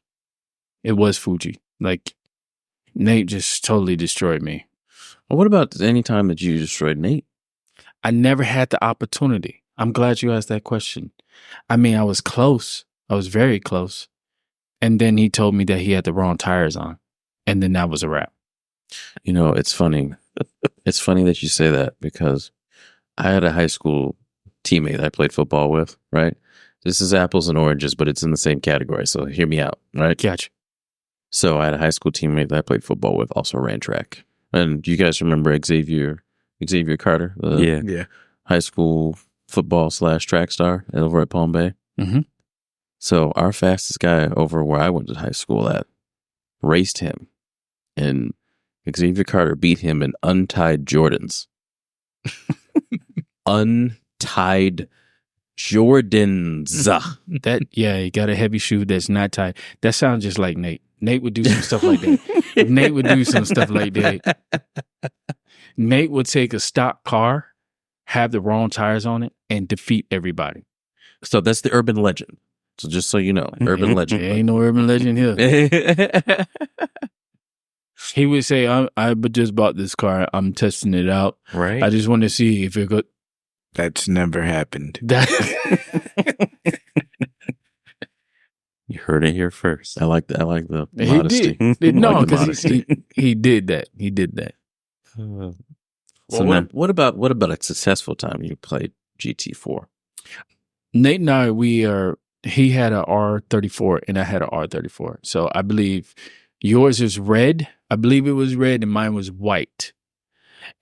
Fuji. Like, Nate just totally destroyed me. Well, what about any time that you destroyed Nate? I never had the opportunity. I'm glad you asked that question. I mean, I was close. I was very close. And then he told me that he had the wrong tires on. And then that was a wrap. You know, it's funny. It's funny that you say that because I had a high school teammate that I played football with, right? This is apples and oranges, but it's in the same category. So hear me out, right? Gotcha. So I had a high school teammate that I played football with, also ran track. And you guys remember Xavier Carter, the Yeah. Yeah. high school football / track star over at Palm Bay? Mm-hmm. So our fastest guy over where I went to high school at raced him, and Xavier Carter beat him in untied Jordans. Untied Jordans. That, yeah, he got a heavy shoe that's not tight. That sounds just like Nate. Nate would do some stuff like that. Nate would do some stuff like that. Nate would take a stock car, have the wrong tires on it, and defeat everybody. So that's the urban legend. So just so you know, urban legend. There ain't no urban legend here. He would say, I just bought this car. I'm testing it out. Right? I just want to see if it could. That's never happened. That, You heard it here first. I like that. I like the he modesty. did. No, I like the because modesty. he did that. He did that. So So then, what about a successful time you played GT4? Nate and I, he had a R34 and I had a R34. So I believe yours is red. I believe it was red and mine was white.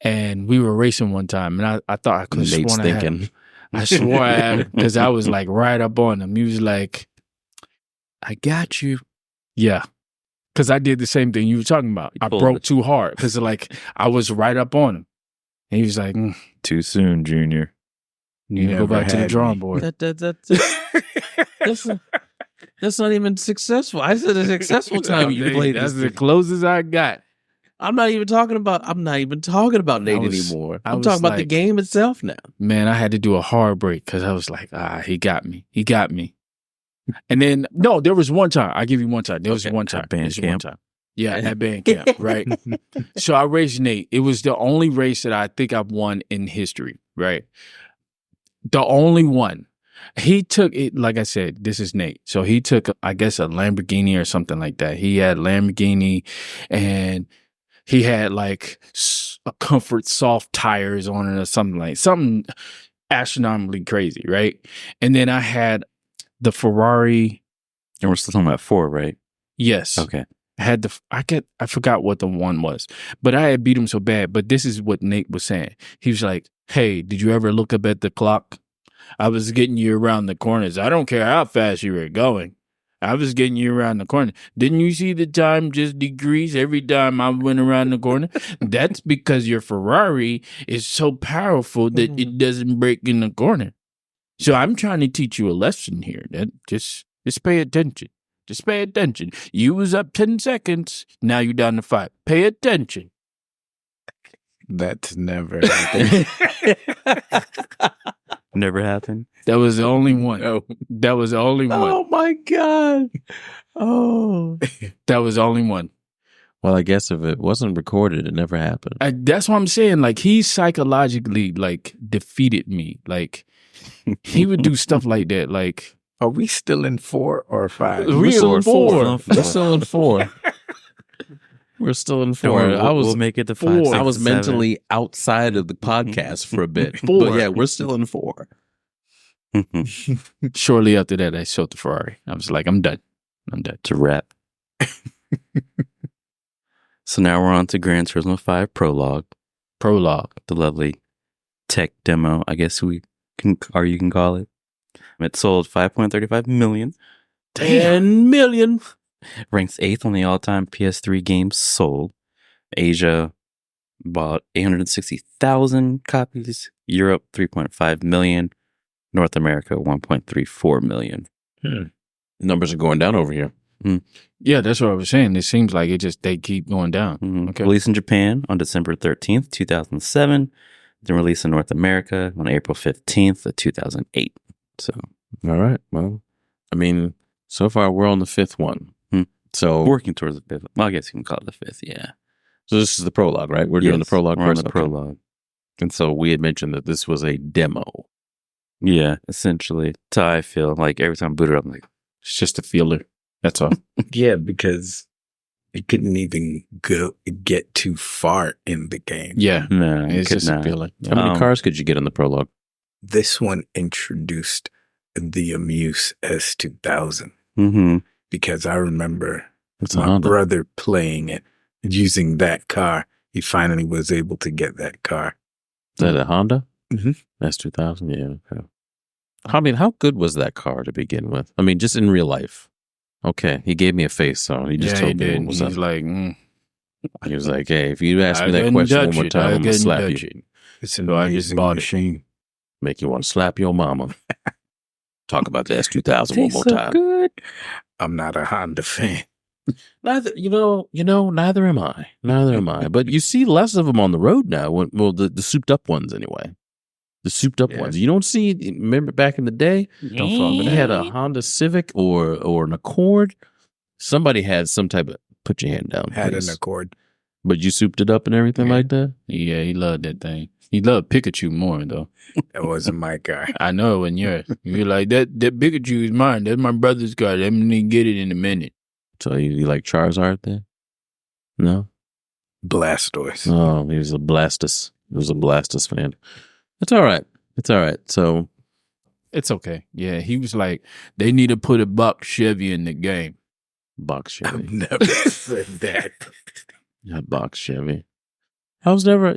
And we were racing one time and I thought I could have Nate's sworn I had him. thinking. I swore I had him because I was like right up on him. He was like, I got you. Yeah. Because I did the same thing you were talking about. I pulled broke it. too hard because like I was right up on him. And he was like, too soon, Junior. you need to go never back to the had drawing me. board. That's not even successful. I said a successful time you played That's this the thing. closest I got. I'm not even talking about Nate was- anymore. I I'm was talking about the like- game itself now. Man, I had to do a hard break because I was like, he got me. He got me. And then, no, there was one time. I give you one time. There was Okay, one time. at There band was one camp. time. Yeah, at band camp, right? So I raced Nate. It was the only race that I think I've won in history, right? The only one. He took it, like I said, this is Nate. So he took, I guess, a Lamborghini or something like that. He had Lamborghini and he had like a comfort soft tires on it or something astronomically crazy, right? And then I had the Ferrari. And we're still talking about 4, right? Yes. Okay. I forgot what the one was, but I had beat him so bad. But this is what Nate was saying. He was like, "Hey, did you ever look up at the clock? I was getting you around the corners. I don't care how fast you were going. I was getting you around the corner. Didn't you see the time just decrease every time I went around the corner? That's because your Ferrari is so powerful that it doesn't break in the corner. So I'm trying to teach you a lesson here. That just pay attention. Just pay attention. You was up 10 seconds. Now you're down to 5. Pay attention." That's never happened. Never happened. That was the only one. No. That was the only one. Oh my God. Oh. That was the only one. Well, I guess if it wasn't recorded, it never happened. That's what I'm saying. Like, he psychologically, like, defeated me. Like, he would do stuff like that. Like, Are we still in 4 or 5? We're still in 4. We're still in 4. We're still in 4. We'll make it to 5. 4. I was 6, 7. mentally outside of the podcast for a bit. 4. But yeah, we're still in 4. shortly after that, I sold the Ferrari. I was like, I'm done. To wrap. So now we're on to Gran Turismo 5 Prologue. The lovely tech demo, I guess you can call it. It sold 5.35 million. 10 million. Ranks 8th on the all-time PS3 games sold. Asia bought 860,000 copies. Europe, 3.5 million. North America, 1.34 million. Numbers are going down over here. Yeah, that's what I was saying. It seems like they keep going down. Mm-hmm. Okay. Released in Japan on December 13th, 2007. Then released in North America on April 15th of 2008. So, All right. Well, I mean, so far we're on the 5th one. So working towards the 5th. Well, I guess you can call it the 5th, yeah. So this is the prologue, right? We're doing the prologue we're on first. the Okay. prologue. And so we had mentioned that this was a demo. Yeah, essentially. That's how I feel. Like every time I boot it up, I'm like, It's just a feeler. That's all. Yeah, because it couldn't even get too far in the game. Yeah. no, It's just not. a feeler. How many cars could you get in the prologue? This one introduced the Amuse S2000 Mm-hmm. because I remember It's a my Honda. brother playing it using that car. He finally was able to get that car. Is that a Honda? Mhm. That's 2000. Yeah. Okay. I mean, how good was that car to begin with? I mean, just in real life. Okay, he gave me a face, so he just Yeah, he told me did. what was He's up. like, He was like, "Hey, if you ask I me that couldn't question touch one more it. time, I I'm gonna couldn't slap touch you. it. It's an So I just amazing bought it. machine. Make you want to slap your mama." Talk about the S2000 one more time. Good. I'm not a Honda fan. Neither, neither am I. Neither am I. But you see less of them on the road now. Well, the souped up ones anyway. The souped up Yeah. ones. You don't see. Remember back in the day, Don't fall for you that. had a Honda Civic or an Accord. Somebody had some type of. Put your hand down, Had please. an Accord. But you souped it up and everything Yeah. like that. Yeah, he loved that thing. He loved Pikachu more, though. That wasn't my car. I know it wasn't yours. You're like, that Pikachu is mine. That's my brother's car. Let me get it in a minute. So you like Charizard then? No. Blastoise. Oh, he was a Blastus. He was a Blastus fan. It's all right. It's all right. So It's okay. Yeah, he was like, they need to put a Buck Chevy in the game. box Chevy. I've never said that. Yeah, box Chevy. I was never,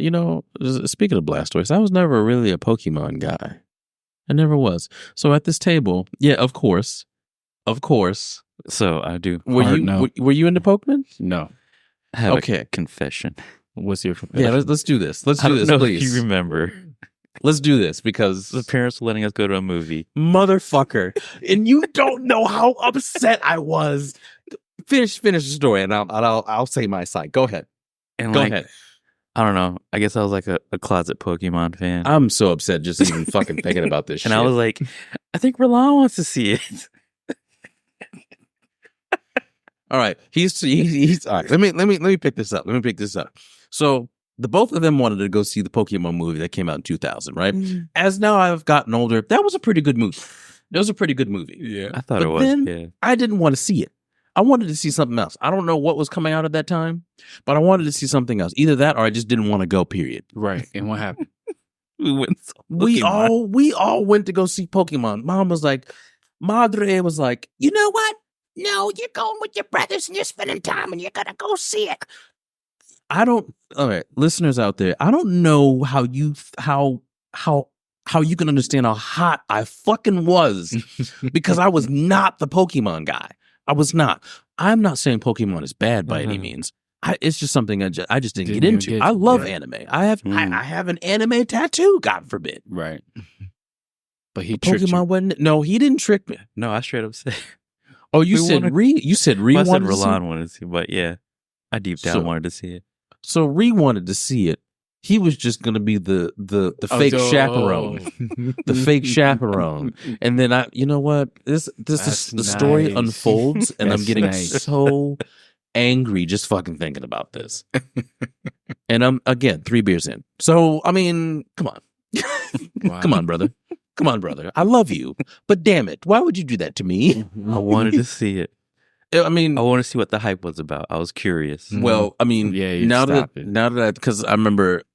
speaking of Blastoise, I was never really a Pokemon guy. I never was. So at this table, yeah, of course. So I do Were you into Pokemon? No. have Okay. a confession. What's your Yeah, let's do this. Let's I do don't this, know please. if you remember. Let's do this because The parents were letting us go to a movie. motherfucker, and you don't know how upset I was. Finish the story, and I'll say my side. Go ahead. And Go like, ahead. I don't know. I guess I was like a closet Pokemon fan. I'm so upset just even fucking thinking about this shit. And I was like, I think Roland wants to see it. All right. He's all right. Let me pick this up. So the both of them wanted to go see the Pokemon movie that came out in 2000, right? As now I've gotten older, that was a pretty good movie. Yeah. I thought But it was. then Yeah. I didn't want to see it. I wanted to see something else. I don't know what was coming out at that time, but I wanted to see something else. Either that or I just didn't want to go, period. Right. And what happened? We went. We all went to go see Pokemon. Mom was like, Madre was like, you know what? No, you're going with your brothers and you're spending time and you're gonna go see it. All right, listeners out there, I don't know how you can understand how hot I fucking was because I was not the Pokemon guy. I was not. I'm not saying Pokemon is bad by any means. It's just something I just didn't get into. I love anime. I have an anime tattoo, God forbid. Right. But he tricked Pokemon you. wasn't. No, he didn't trick me. No, I straight up said. Oh, you said I said wanted to see Roland wanted to see, but yeah, I deep down wanted to see it. So Ree wanted to see it. He was just going to be the fake chaperone, the fake chaperone. And then you know what? The story unfolds, and I'm getting so angry just fucking thinking about this. And I'm again 3 beers in. So I mean, come on, come on, brother. Come on, brother. I love you, but damn it, why would you do that to me? I wanted to see it. I mean, I want to see what the hype was about. I was curious. well, I mean, Yeah, now that because I remember it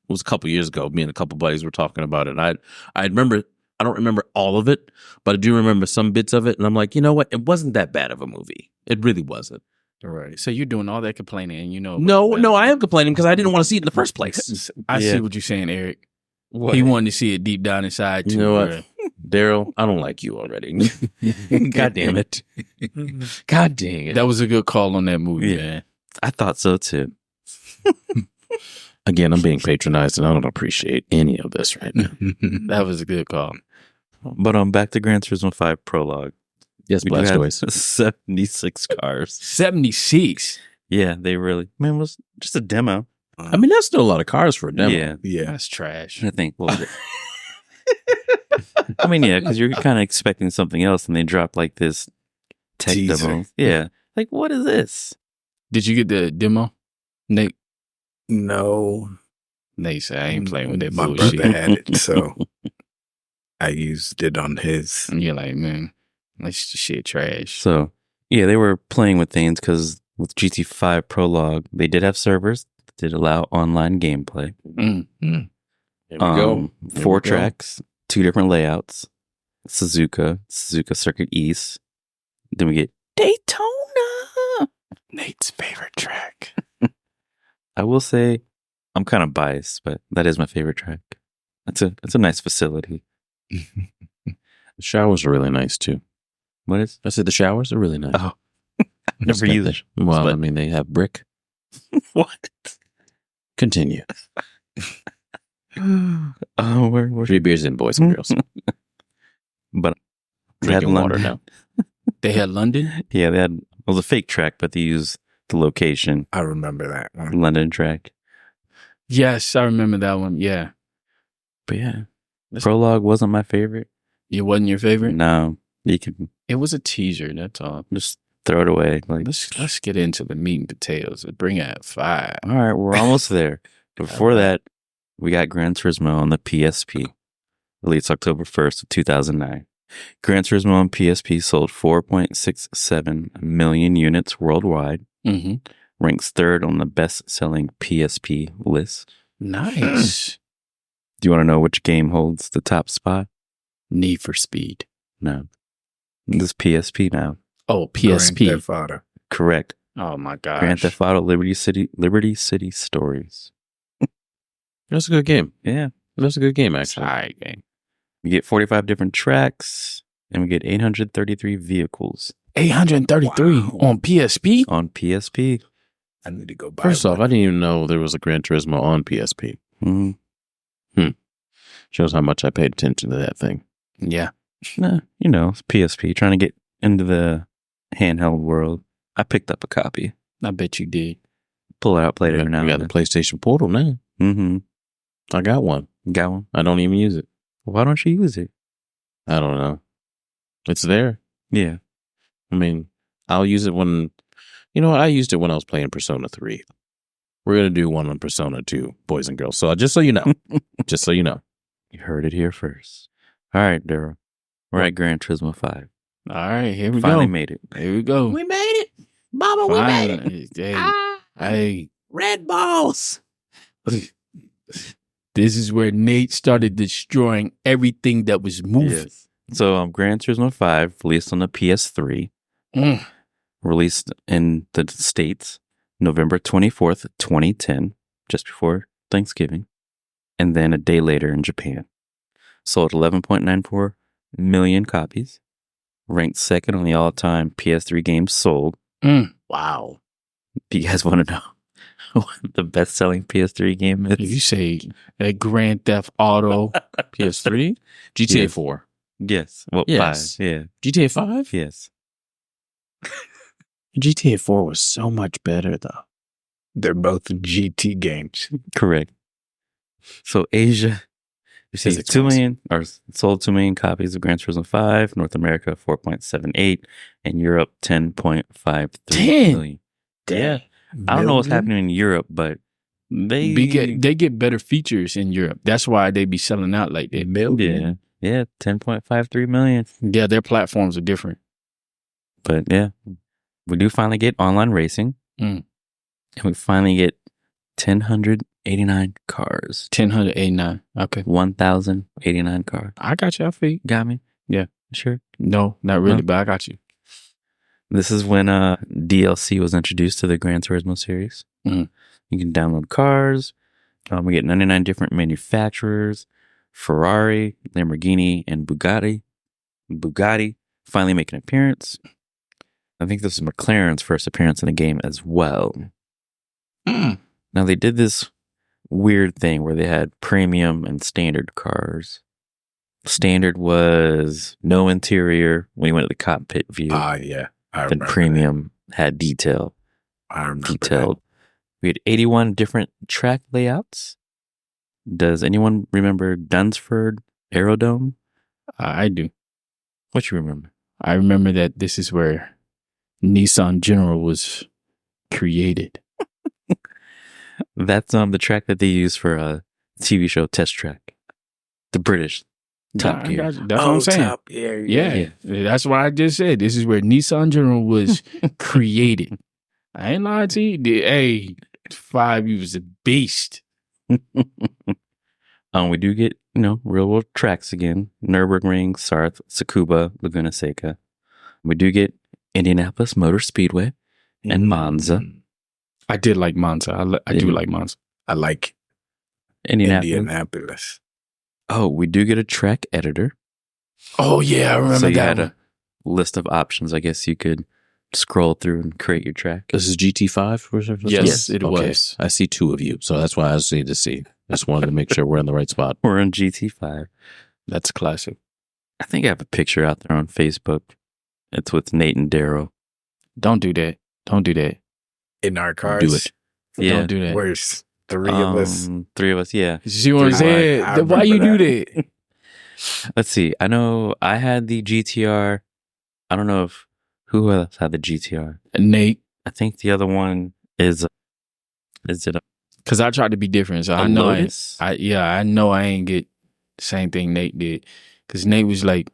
was a couple years ago, me and a couple buddies were talking about it. And I remember, I don't remember all of it, but I do remember some bits of it. And I'm like, you know what? It wasn't that bad of a movie. It really wasn't. Right. So you're doing all that complaining and you know. No, I am complaining because I didn't want to see it in the first place. I Yeah. see what you're saying, Eric. What? He wanted to see it deep down inside too. You know what? bruh. Daryl, I don't like you already. God damn it. God dang it. That was a good call on that movie, Yeah. man. I thought so too. Again, I'm being patronized and I don't appreciate any of this right now. That was a good call. But back to Gran Turismo 5 Prologue. Yes, We do Blast have Toys. 76 cars. 76. Yeah, they really. Man, it was just a demo. I mean, that's still a lot of cars for a demo. Yeah, Yeah. That's trash. I think. Well, I mean, yeah, because you're kind of expecting something else, and they drop like this tech Teaser. demo. Yeah, like what is this? Did you get the demo, Nate? No. Nate said, I ain't playing with that My bullshit. brother had it, so I used it on his. And you're like, man, that's shit trash. So yeah, they were playing with things because with GT5 Prologue, they did have servers that did allow online gameplay. Mm. Here we go. 4 we go. tracks, 2 different layouts. Suzuka Circuit East. Then we get Daytona. Nate's favorite track. I will say I'm kind of biased, but that is my favorite track. It's a nice facility. The showers are really nice too. What is? I said the showers are really nice. Oh, never used it. Well, But- I mean, they have brick. What? Continue. Oh, we're 3 beers in, boys and girls. but they had Drinking water London. now. They had London. Yeah, it was a fake track, but they used the location, I remember that one. London track. Yes, I remember that one. Yeah. But yeah, Prologue wasn't my favorite. It wasn't your favorite? No, you can It was a teaser, that's all. just throw it away. Like, Let's get into the meat and potatoes. Bring it at 5. all right, we're almost there. Before that, we got Gran Turismo on the PSP, released October 1st of 2009. Gran Turismo on PSP sold 4.67 million units worldwide, Mm-hmm. ranks 3rd on the best-selling PSP list. Nice. Do you want to know which game holds the top spot? Need for Speed. No. This PSP now. Oh, Grand PSP. Theft Auto. Correct. Oh my gosh. Grand Theft Auto Liberty City Stories. That's a good game. Yeah. That's a good game, It's actually. all right, game. We get 45 different tracks, and we get 833 vehicles 833 Wow. on PSP. on PSP. I need to go buy First off, one. I didn't even know there was a Gran Turismo on PSP. Mm. Shows how much I paid attention to that thing. Yeah. Nah, you know, it's PSP, trying to get into the handheld world. I picked up a copy. I bet you did. Pull it out, play it every now We got and the PlayStation Portal now. then. Mm-hmm. I got one. Got one. I don't even use it. Why don't you use it? I don't know. It's there. Yeah. I mean, I'll use it when You know what? I used it when I was playing Persona 3. We're going to do one on Persona 2, boys and girls. So just so you know. Just so you know. You heard it here first. All right, Daryl. We're at Gran Turismo 5. All right, here we Finally go. made it. Here we go. We made it. Mama, we made it. Finally. Hey, Ah, hey, red balls. this is where Nate started destroying everything that was moving. Yes. So Gran Turismo 5 released on the PS3. Mm. Released in the States November 24th, 2010, just before Thanksgiving. And then a day later in Japan. Sold 11.94 million copies. Ranked second on the all-time PS3 games sold. Wow. Do you guys want to know what the best-selling PS3 game If you is? say a Grand Theft Auto, PS3? GTA Yes. 4. Yes. Well, Yes. 5. Yeah. GTA 5? Yes. GTA 4 was so much better, though. They're both GT games. Correct. So Asia received Physics 2 wise. million or sold 2 million copies of Gran Turismo 5. North America 4.78, and Europe 10.53 10? million. Yeah, I don't know what's Million? happening in Europe, but they They get better features in Europe. That's why they be selling out like that. Million? yeah 10.53 million. Yeah, their platforms are different. But yeah, we do finally get online racing, Mm. and we finally get 1,089 cars. 1089. Okay. 1,089 cars. I got you. I feel you. Got me? Yeah. Sure. No, not really, No. but I got you. This is when DLC was introduced to the Gran Turismo series. Mhm. You can download cars. We get 99 different manufacturers. Ferrari, Lamborghini, and Bugatti. Bugatti finally make an appearance. I think this is McLaren's first appearance in the game as well. Mm. Now, they did this weird thing where they had premium and standard cars. Standard was no interior when you went to the cockpit view. Yeah. I Then remember premium had detail. that. I remember Detailed. We had 81 different track layouts. Does anyone remember Dunsford Aerodome? I do. What you remember? I remember that this is where Nissan General was created. That's the track that they use for a TV show Test Track. The British Top Nah, I Gear. got you. That's what I'm saying. Top Gear. Yeah, that's why I just said this is where Nissan General was created. I ain't lying to you. Hey, 5, you was a beast. We do get, real world tracks again. Nürburgring, Sarth, Tsukuba, Laguna Seca. We do get Indianapolis Motor Speedway and Monza. I did like Monza. I do like Monza. I like Indianapolis. Indianapolis. Oh, we do get a track editor. Oh yeah, I remember So you that had one. a list of options. I guess you could scroll through and create your track. This is GT5? Yes, it was. I see 2 of you. So that's why I just need to see. Just wanted to make sure we're in the right spot. We're on GT5. That's classic. I think I have a picture out there on Facebook. It's with Nate and Daryl. Don't do that. Don't do that. In our cars. it. Yeah. Don't do that. Where's 3 of us? 3 of us, yeah. You see what I'm I saying? Why you do remember that? Let's see. I know I had the GTR. I don't know if who else had the GTR. Nate, I think the other one is it a because I tried to be different. So I know Lotus? I know I ain't get the same thing Nate did. Because Nate was like,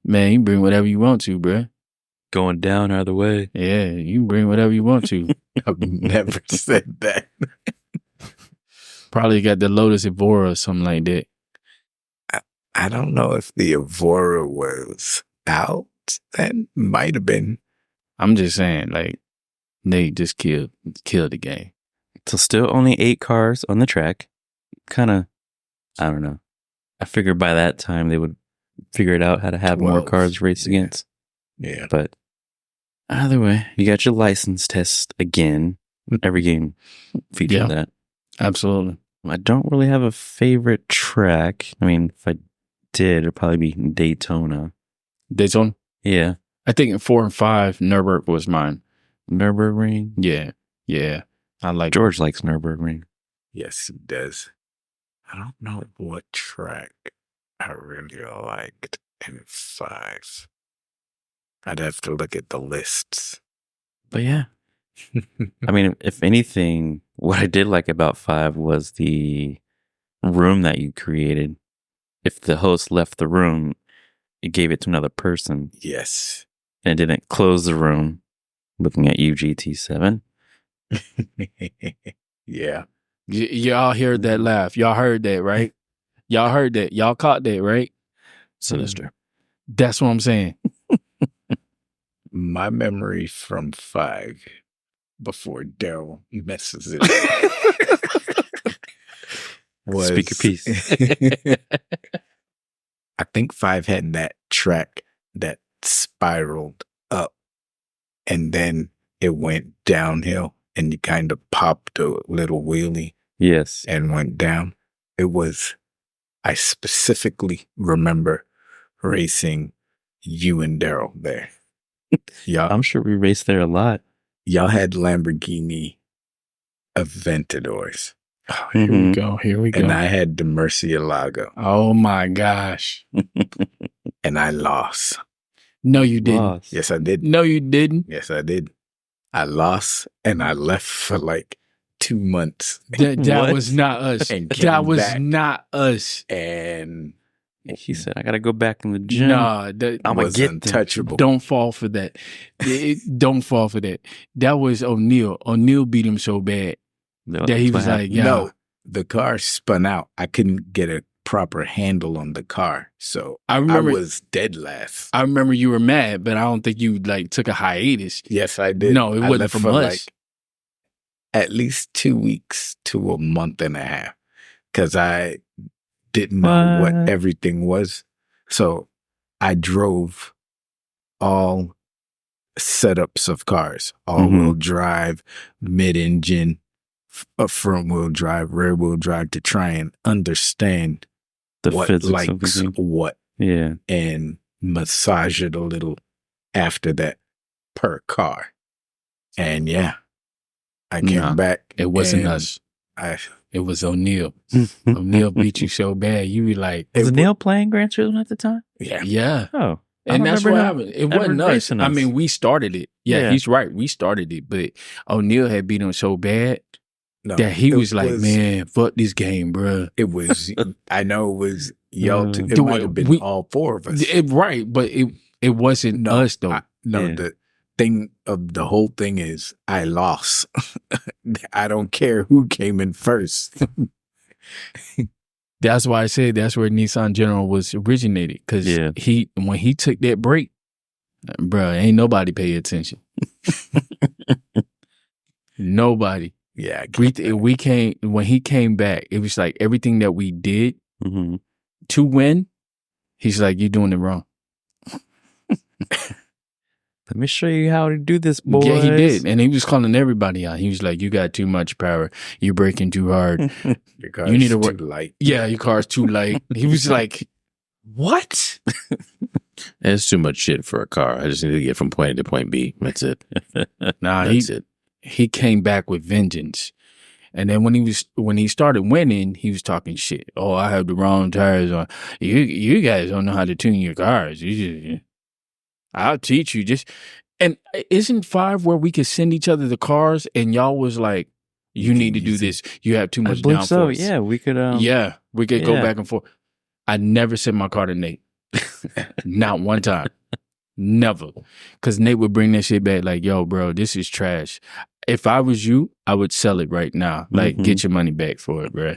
man, you bring whatever you want to, bruh. Going down either way. Yeah, you can bring whatever you want to. I've never said that. Probably got the Lotus Evora or something like that. I don't know if the Evora was out. That might have been. I'm just saying, like, Nate just killed the game. So still only 8 cars on the track. Kind of, I don't know. I figured by that time they would figure it out how to have more 12. cars raced Yeah. against. Yeah. But either way, you got your license test again. Every game features Yeah. that. Absolutely. I don't really have a favorite track. I mean, if I did, it'd probably be Daytona. Daytona. Yeah. I think in 4 and 5, Nürburgring was mine. Nürburgring. Yeah. I like George likes Nürburgring. Yes, it does. I don't know what track I really liked in 5. I'd have to look at the lists. But yeah, I mean, if anything, what I did like about 5 was the room that you created. If the host left the room, it gave it to another person Yes. and it didn't close the room. Looking at you, GT7. Yeah. Y'all heard that laugh. Y'all heard that, right? Y'all heard that. Y'all caught that, right? Sinister. That's what I'm saying. My memory from 5 before Daryl messes it was Speak your piece. I think 5 had that track that spiraled up and then it went downhill and you kind of popped a little wheelie Yes. and went down. I specifically remember racing you and Daryl there. I'm sure we raced there a lot. Y'all had Lamborghini Aventadors. Oh, here we go. Here we go. And I had the Murcielago. Oh my gosh. And I lost. No, you didn't. Lost. Yes, I did. No, you didn't. Yes, I did. I lost and I left for like 2 months. That What? was not us. And That came was back. not us. And He said, I got to go back in the gym. Nah, I'ma was get them. untouchable. don't fall for that. Don't fall for that. That was O'Neal. O'Neal beat him so bad that he was like, yeah. No, the car spun out. I couldn't get a proper handle on the car. So I I remember was dead last. I remember you were mad, but I don't think you like took a hiatus. Yes, I did. No, it I wasn't left from for us. like at least 2 weeks to a month and a half because I didn't know what What? everything was. So I drove all setups of cars, all-wheel drive, mid-engine, front-wheel drive, rear-wheel drive to try and understand The what physics of the likes game. what Yeah. and massage it a little after that per car. And yeah, I came Nah, back. It wasn't and us. I, It was O'Neal. O'Neal beat you so bad. You were like, Was Neil playing Gran Turismo at the time? yeah. yeah. Oh. I And don't that's remember what him happened. It ever wasn't us. racing I us. mean, we started it. Yeah, Yeah. he's right. We started it. But O'Neal had beat him so bad No, that he it was like, man, fuck this game, bro. It was, I know it was y'all, it Dude, might have been we- all 4 of us. Right, but it wasn't No, us, though. Yeah. The thing of the whole thing is I lost. I don't care who came in first. That's why I said that's where Nissan General was originated. Because Yeah. when he took that break, bro, ain't nobody pay attention. Nobody. Yeah. I get that. We came when he came back. It was like everything that we did Mm-hmm. to win. He's like, you're doing it wrong. Let me show you how to do this, boys. Yeah, he did, and he was calling everybody out. He was like, "You got too much power. You're braking too hard. Your car's You need to too work- light. Yeah, your car's too light." He was like, "What?" It's too much shit for a car. I just need to get from point A to point B. That's it. Nah, That's it. he came back with vengeance. And then when he started winning, he was talking shit. Oh, I have the wrong tires on. You guys don't know how to tune your cars. I'll teach you. And isn't 5 where we could send each other the cars and y'all was like, you need to do this. You have too I much believe downforce. so. Yeah, we could. Yeah, we could go yeah. back and forth. I never sent my car to Nate. Not one time. Never. Because Nate would bring that shit back like, yo, bro, this is trash. If I was you, I would sell it right now. Like, get your money back for it, bro.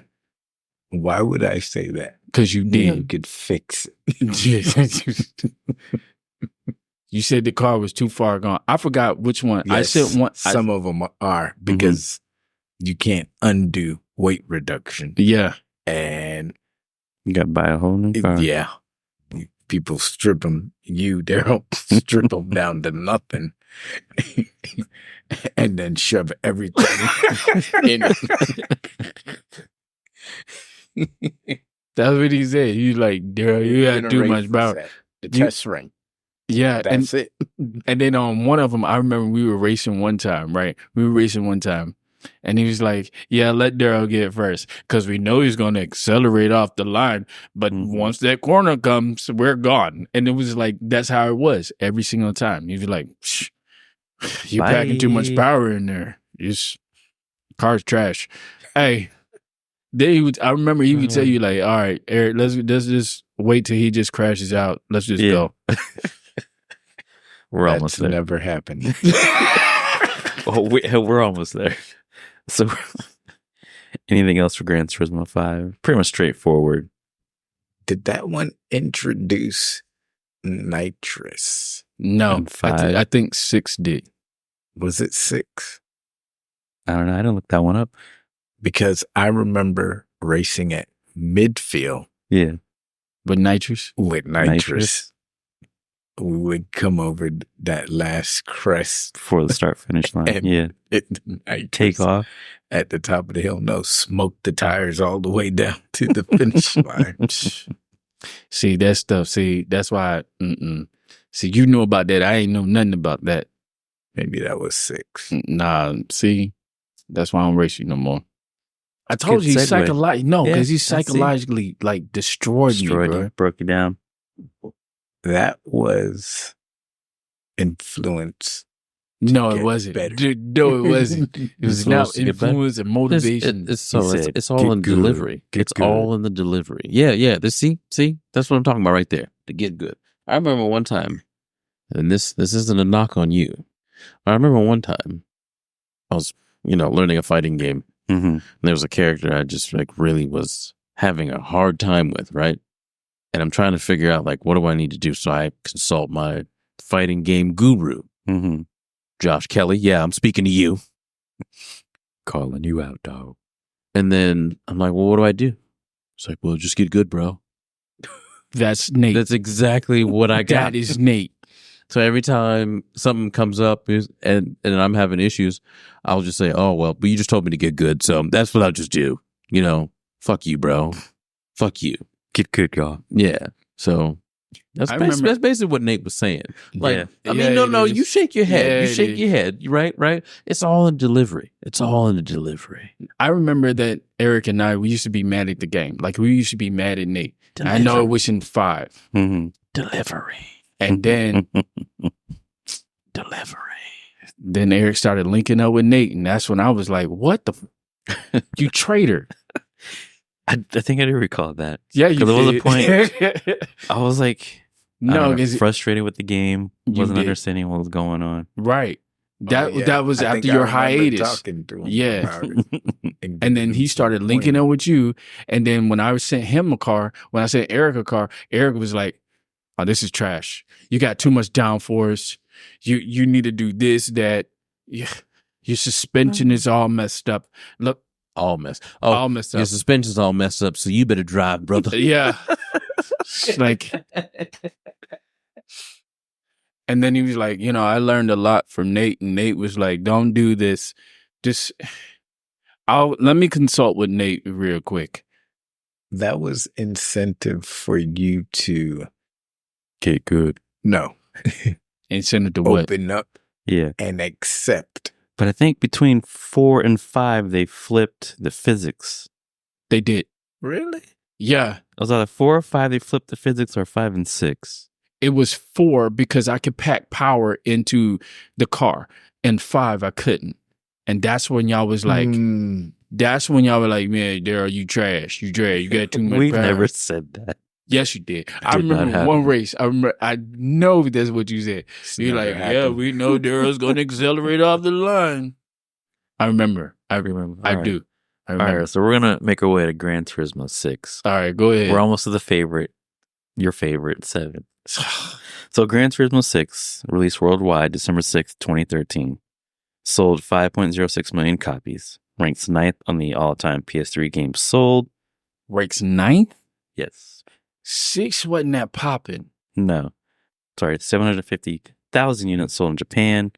Why would I say that? Because you You did. could fix it. You said the car was too far gone. I forgot which one. I Yes, said one. Some of them are because you can't undo weight reduction. Yeah. And You got to buy a whole new car. yeah, people strip them. Daryl, strip them down to nothing. And then shove everything in. That's what he said. He was like, Daryl, you got too much power. The test ring. Yeah. That's it. And then on one of them, I remember we were racing one time, right? We were racing one time. And he was like, yeah, let Daryl get first. Because we know he's going to accelerate off the line. But once that corner comes, we're gone. And it was like, that's how it was every single time. He was like, shh. You packing too much power in there. It's car's trash. Hey, I remember he would tell you like, all right, Eric, let's just wait till he just crashes out. Let's just go. We're That's almost there. never happened. We're almost there. So, anything else for Gran Turismo 5? Pretty much straightforward. Did that one introduce nitrous? No, And 5. I think 6 did. Was it 6? I don't know. I didn't look that one up. Because I remember racing at midfield Yeah. But nitrous? with nitrous. We would come over that last crest Before the start finish line. And- Yeah. nitrous Take off. at the top of the hill. No, smoke the tires all the way down to the finish line. See, that stuff. See, that's why. See, you know about that. I ain't know nothing about that. Maybe that was 6. Nah, see, that's why I don't race you no more. I told Good you, segue. because he I see. psychologically like destroyed me, Destroyed bro. you, broke you down. That was influence. No, it get wasn't. better. Dude, no, it wasn't. It was It's now supposed to get better. influence and motivation. It's He said, it's all "Get in good. delivery. Get It's good." all in the delivery. Yeah. See, that's what I'm talking about right there. To get good. I remember one time, and this isn't a knock on you. I remember one time, I was learning a fighting game. Mm-hmm. And there was a character I just like really was having a hard time with, right? And I'm trying to figure out like what do I need to do? So I consult my fighting game guru, Mm-hmm. Josh Kelly. Yeah, I'm speaking to you. Calling you out, dog. And then I'm like, well, what do I do? It's like, well, just get good, bro. That's Nate. That's exactly what I got. That is Nate. So every time something comes up and I'm having issues, I'll just say, oh, well, but you just told me to get good. So that's what I'll just do. Fuck you, bro. Fuck you. Get good, y'all. Yeah. So that's I basically, remember- that's basically what Nate was saying. Like, Yeah. I mean, Yeah, no, it you is. shake your head. Yeah, You it shake is. your head. Right? It's all in delivery. It's all in the delivery. I remember that Eric and we used to be mad at the game. Like we used to be mad at Nate. I know it was in 5. Mm-hmm. Delivery. And then Delivery. then Eric started linking up with Nate. And that's when I was like, what the you traitor. I think I do recall that. Yeah, you 'Cause there was a did. point- I was like, I No, don't know, because frustrated with the game. You Wasn't did. understanding what was going on. right. That Oh, yeah. that was I after think I your remember hiatus. talking to him Yeah. about it. And then he started linking up with you. And then when I sent him a car, when I sent Eric a car, Eric was like, oh, this is trash. You got too much downforce. You need to do this, that. Yeah. Your suspension is all messed up. Look, All messed. all messed Your up. suspension's all messed up, so you better drive, brother. Yeah. Like, and then he was like, I learned a lot from Nate. And Nate was like, don't do this. Just, let me consult with Nate real quick. That was incentive for you to Get good. And send it to what? open up Yeah. and accept. But I think between 4 and 5, they flipped the physics. They did. Really? Yeah. It was either 4 or 5, they flipped the physics, or 5 and 6. It was 4 because I could pack power into the car, and 5 I couldn't. And that's when y'all was like, that's when y'all were like, man, Daryl, you trash. You trash. You got too much We power. never said that. Yes, you did. I Did not remember happen. one race. I know that's what you said. It's You're never like, yeah, happened. we know Daryl's going to accelerate off the line. I remember. I remember. I All right. do. I All remember. right, so we're going to make our way to Gran Turismo 6. All right, go ahead. We're almost to the favorite, your favorite, 7. So Gran Turismo 6, released worldwide December 6th, 2013, sold 5.06 million copies, ranks 9th on the all-time PS3 games sold. Ranks 9th? Yes. 6 wasn't that popping. No. Sorry, 750,000 units sold in Japan,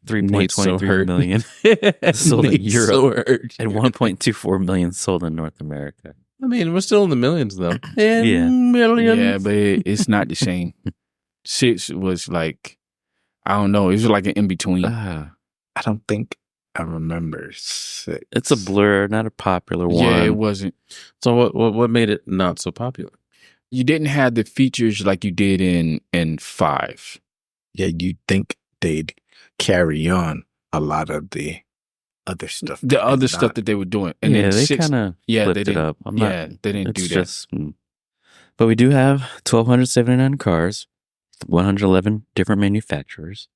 Nate's so 3.23 hurt. million sold in Nate's Europe, so hurt. and 1.24 million sold in North America. I mean, we're still in the millions, though. Yeah. Millions. Yeah, but it's not the same. 6 was like, I don't know. It was like an in-between. I don't think I remember 6. It's a blur, not a popular one. Yeah, it wasn't. So what made it not so popular? You didn't have the features like you did in 5. Yeah, you'd think they'd carry on a lot of the other stuff. The other stuff that they were doing. And yeah, then they 6, kind of yeah, flipped they it didn't, up. they didn't do that. But we do have 1,279 cars, 111 different manufacturers.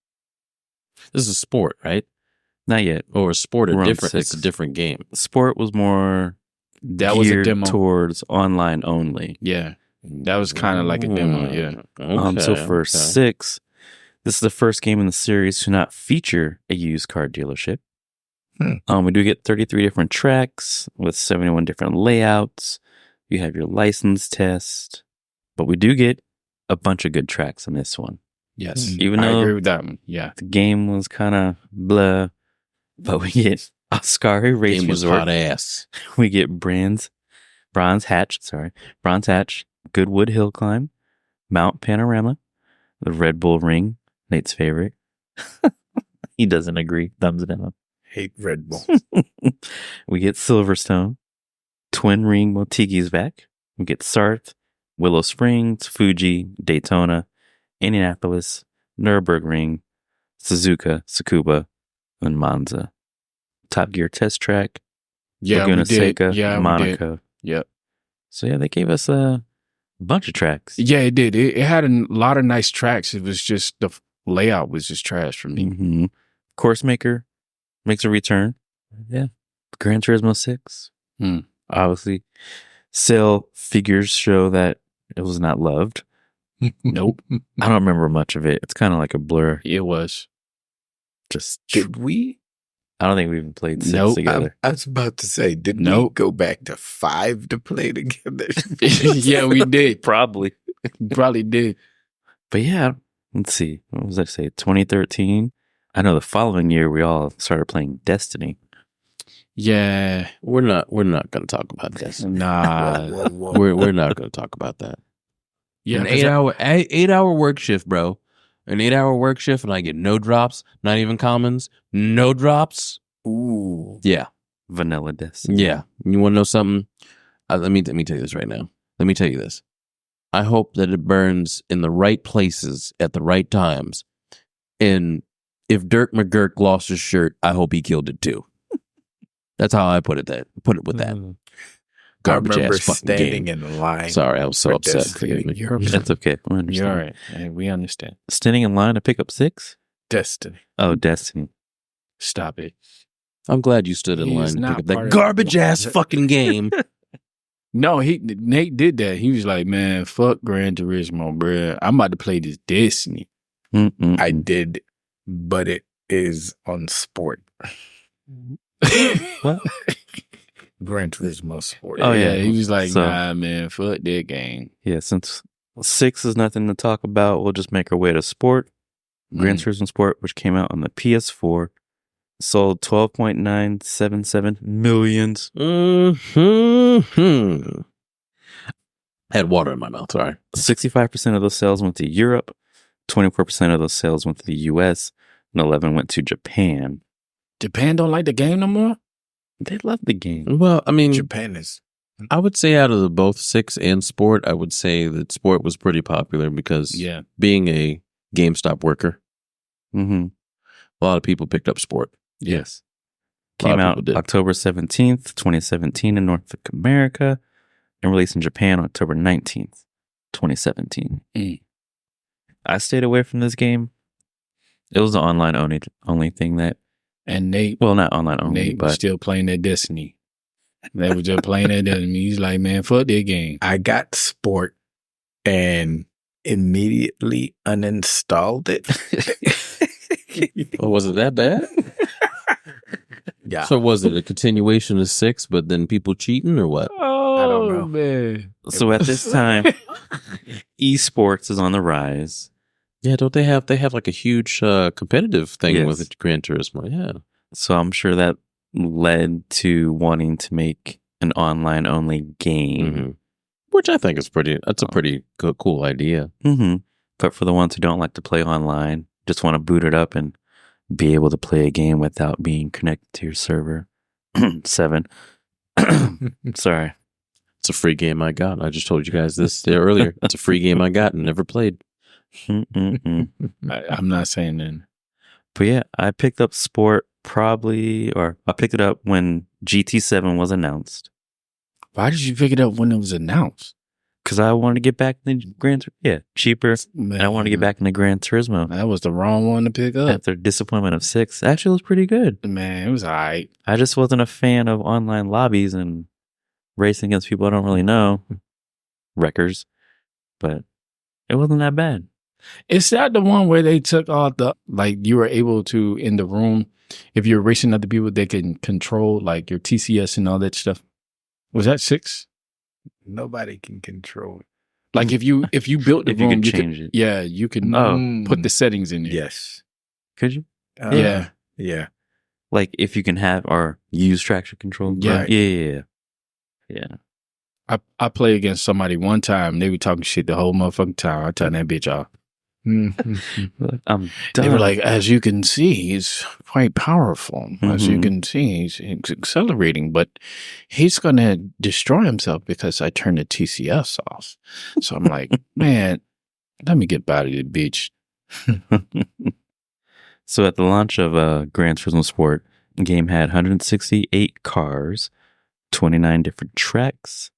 This is sport, right? Not yet. Or sport We're or on different. It's 6. a different game. Sport was more That was a geared demo. towards online only. Yeah. That was kind of like a demo, yeah. So for 6, this is the first game in the series to not feature a used car dealership. We do get 33 different tracks with 71 different layouts. You have your license test, but we do get a bunch of good tracks in this one. Yes. Even I though agree with that one. Yeah. the game was kind of blah, but we get Ascari Race Game was Resort. hot ass. We get Bronze Hatch, Goodwood Hill Climb, Mount Panorama, the Red Bull Ring, Nate's favorite. He doesn't agree. Thumbs down. Hate Red Bull. We get Silverstone, Twin Ring Motigi's back. We get Sarth, Willow Springs, Fuji, Daytona, Indianapolis, Nürburgring, Suzuka, Tsukuba, and Monza. Top Gear Test Track, Yeah, Laguna we did. Seca, Yeah, Monaco. we did. Yep. So yeah, they gave us a bunch of tracks. Yeah, it did. It had a lot of nice tracks. It was just the layout was just trash for me. Mm-hmm. Course Maker makes a return. Yeah. Gran Turismo 6. Obviously, sale figures show that it was not loved. Nope. I don't remember much of it. It's kind of like a blur. It was. Just Did we? I don't think we even played 6 Nope. together. I was about to say, did we Nope. go back to 5 to play together? Yeah, we did. Probably. Probably did. But yeah, let's see. What was I say? 2013. I know the following year we all started playing Destiny. Yeah. We're not going to talk about this. Nah. Whoa, whoa. We're not going to talk about that. Yeah. An 'cause 8-hour work shift, bro. An 8-hour work shift, and I get no drops, not even commons, no drops. Ooh. Yeah, Vanilla Destiny. yeah. You want to know something? Let me tell you this right now. Let me tell you this. I hope that it burns in the right places at the right times. And if Dirk McGurk lost his shirt, I hope he killed it too. That's how I put it with that. Garbage I remember ass fucking standing game. in line. Sorry, I was so for upset. Destiny. Forgive me. You're upset. That's okay. I understand. You're all right. Hey, we understand. Standing in line to pick up 6? Destiny. Oh, Destiny. Stop it. I'm glad you stood in He line is to not pick up that part of- garbage ass fucking game. No, Nate did that. He was like, man, fuck Gran Turismo, bruh. I'm about to play this Destiny. Mm-mm. I did, but it is on sport. What? Gran Turismo Sport. Oh, yeah. He was like, So- nah, man, fuck that game. Yeah, since 6 is nothing to talk about, we'll just make our way to Sport. Gran Turismo Sport, which came out on the PS4, sold 12.977 millions. Mm-hmm. Had water in my mouth. Sorry. 65% of those sales went to Europe, 24% of those sales went to the US, and 11 went to Japan. Japan don't like the game no more? They love the game. Well, I mean, Japan is. I would say out of the both 6 and Sport, I would say that Sport was pretty popular because Yeah. being a GameStop worker, Mm-hmm. a lot of people picked up Sport. Yes. A lot Came of out people did. October 17th, 2017 in North America and released in Japan October 19th, 2017. Mm. I stayed away from this game. It was the online only thing that, And Nate, well, not online only, Nate was but still playing that Destiny. They were just playing that Destiny. He's like, man, fuck that game. I got Sport and immediately uninstalled it. Oh, was it that bad? Yeah. So was it a continuation of 6, but then people cheating or what? Oh, don't know. man. so at this time, esports is on the rise. Yeah, don't they have like a huge competitive thing Yes. with Gran Turismo? Yeah. So I'm sure that led to wanting to make an online only game. Mhm. Which I think is that's a pretty cool idea. Mm-hmm. But for the ones who don't like to play online, just want to boot it up and be able to play a game without being connected to your server. 7. Sorry. It's a free game I got. I just told you guys this there earlier. It's a free game I got and never played. Mm-mm-mm. I'm not saying that. But yeah, I picked up Sport I picked it up when GT7 was announced. Why did you pick it up when it was announced? Because I wanted to get back in the cheaper. And I wanted to get back in the Gran Turismo. That was the wrong one to pick up. After disappointment of 6, actually it was pretty good. Man, it was all right. I just wasn't a fan of online lobbies and racing against people I don't really know. Wreckers. But it wasn't that bad. Is that the one where they took all you were able to, in the room, if you're racing other people, they can control like your TCS and all that stuff? Was that 6? Nobody can control it. Like if you built the If you room, could change it. Yeah, you can put the settings in there. Yes. Could you? Yeah. Yeah. Like if you can have or use traction control? Yeah. Right. Yeah. I played against somebody one time. They were talking shit the whole motherfucking time. I turned that bitch off. I'm They done. were like, as you can see, he's quite powerful. As you Mhm. can see, he's accelerating, but he's going to destroy himself because I turned the TCS off. So I'm like, man, let me get out of the bitch. So at the launch of Gran Turismo Sport, the game had 168 cars, 29 different tracks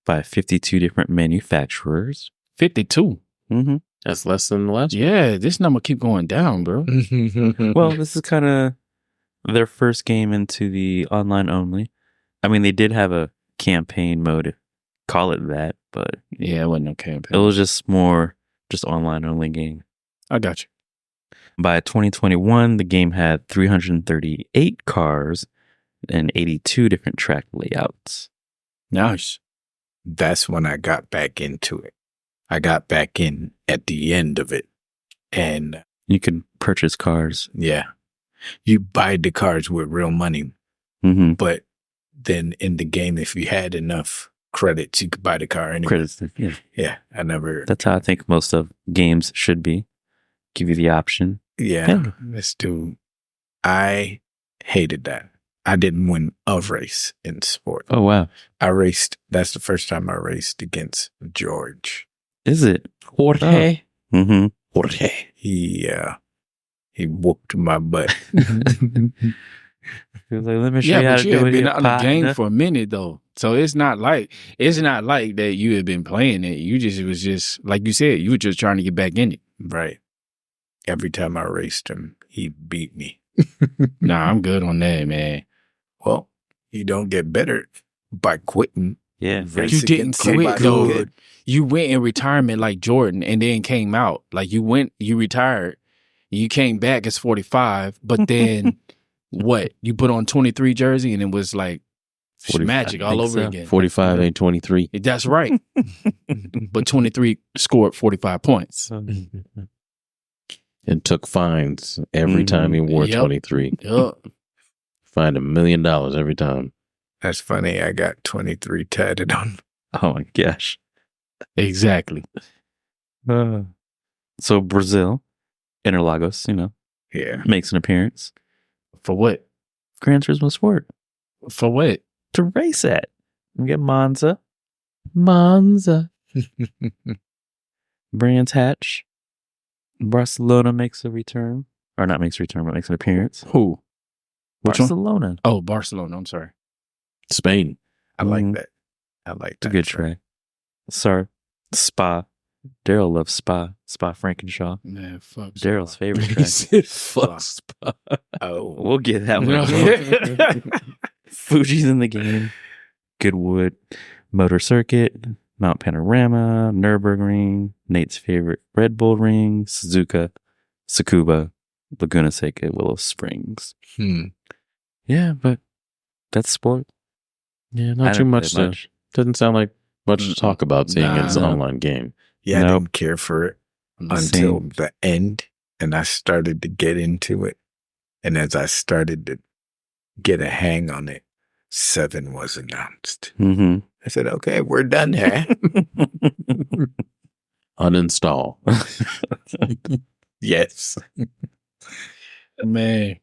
by 52 different manufacturers. 52. Mm-hmm. That's less than the last. Yeah, this number keep going down, bro. Well, this is kind of their first game into the online only. I mean, they did have a campaign mode, call it that, but Yeah, it wasn't no it campaign. was just more just online only game. I got you. By 2021, the game had 338 cars and 82 different track layouts. Nice. That's when I got back into it. I got back in at the end of it. And You could purchase cars. yeah, you buy the cars with real money. Mm-hmm. But then in the game, if you had enough credits, you could buy the car anyway. Credits. Yeah. Yeah, I never. That's how I think most of games should be. Give you the option. Yeah, this dude, I hated that. I didn't win a race in sport. Oh, wow. That's the first time I raced against George. Is it? Jorge. Mm-hmm. Jorge. He whooped my butt. He was like, let me show Yeah, you how but to you do had it. been you out of the game partner. for a minute though. So it's not like that you had been playing it. It was just like you said, you were just trying to get back in it. Right. Every time I raced him, he beat me. Nah, I'm good on that, man. Well, you don't get better by quitting. Yeah. Race You didn't against quit somebody though. good. You went in retirement like Jordan and then came out. Like you retired. You came back as 45, but then what? You put on 23 jersey and it was like 45, magic I all think over so. again. 45 ain't 23. That's right. But 23 scored 45 points. And took fines every time he wore Yep. 23. Yup. Fined $1 million every time. That's funny. I got 23 tatted on. Oh, my gosh. Exactly. So Brazil, Interlagos, Yeah. makes an appearance. For what? Gran Turismo Sport For what? to race at. We get Monza, Brands Hatch. Barcelona makes a return. Or not makes a return, but makes an appearance. Who? Which one? Barcelona. Oh, Barcelona. I'm sorry. Spain. I like Mhm. that. I like It's a that. good track. Sorry. Spa. Daryl loves Spa. Spa Frankenshaw. Man, fuck. Daryl's favorite He track. said, fuck Spa. Oh, We'll get that one. Fuji's in the game. Goodwood. Motor Circuit. Mount Panorama. Nürburgring. Nate's favorite Red Bull Ring. Suzuka. Tsukuba. Laguna Seca. Willow Springs. Yeah, but that's sport. Yeah, I not too didn't much. play To, doesn't sound like much to talk about seeing it's an Nah. online game. yeah. I Nope. didn't care for it The until same. the end, and I started to get into it. And as I started to get a hang on it, 7 was announced. Mm-hmm. I said, "Okay, we're done here." Uninstall. Yes. Man.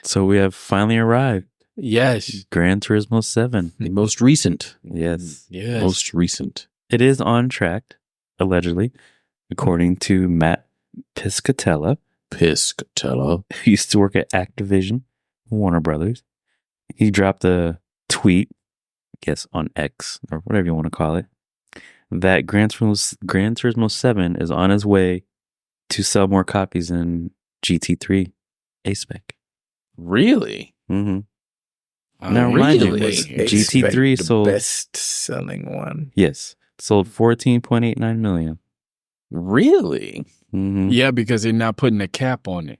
So we have finally arrived. Yes. Gran Turismo 7. The most recent. Yes. Yes. Most recent. It is on track, allegedly, according to Matt Piscatella, Piscatella. who used to work at Activision, Warner Brothers. He dropped a tweet, I guess on X or whatever you want to call it, that Gran Turismo 7 is on its way to sell more copies than GT3 A-Spec. Really? Mm-hmm. Oh, Now, mind you, really? GT3 the sold, best selling one. yes, sold 14.89 million. Really? Mm-hmm. Yeah, because they're not putting a cap on it.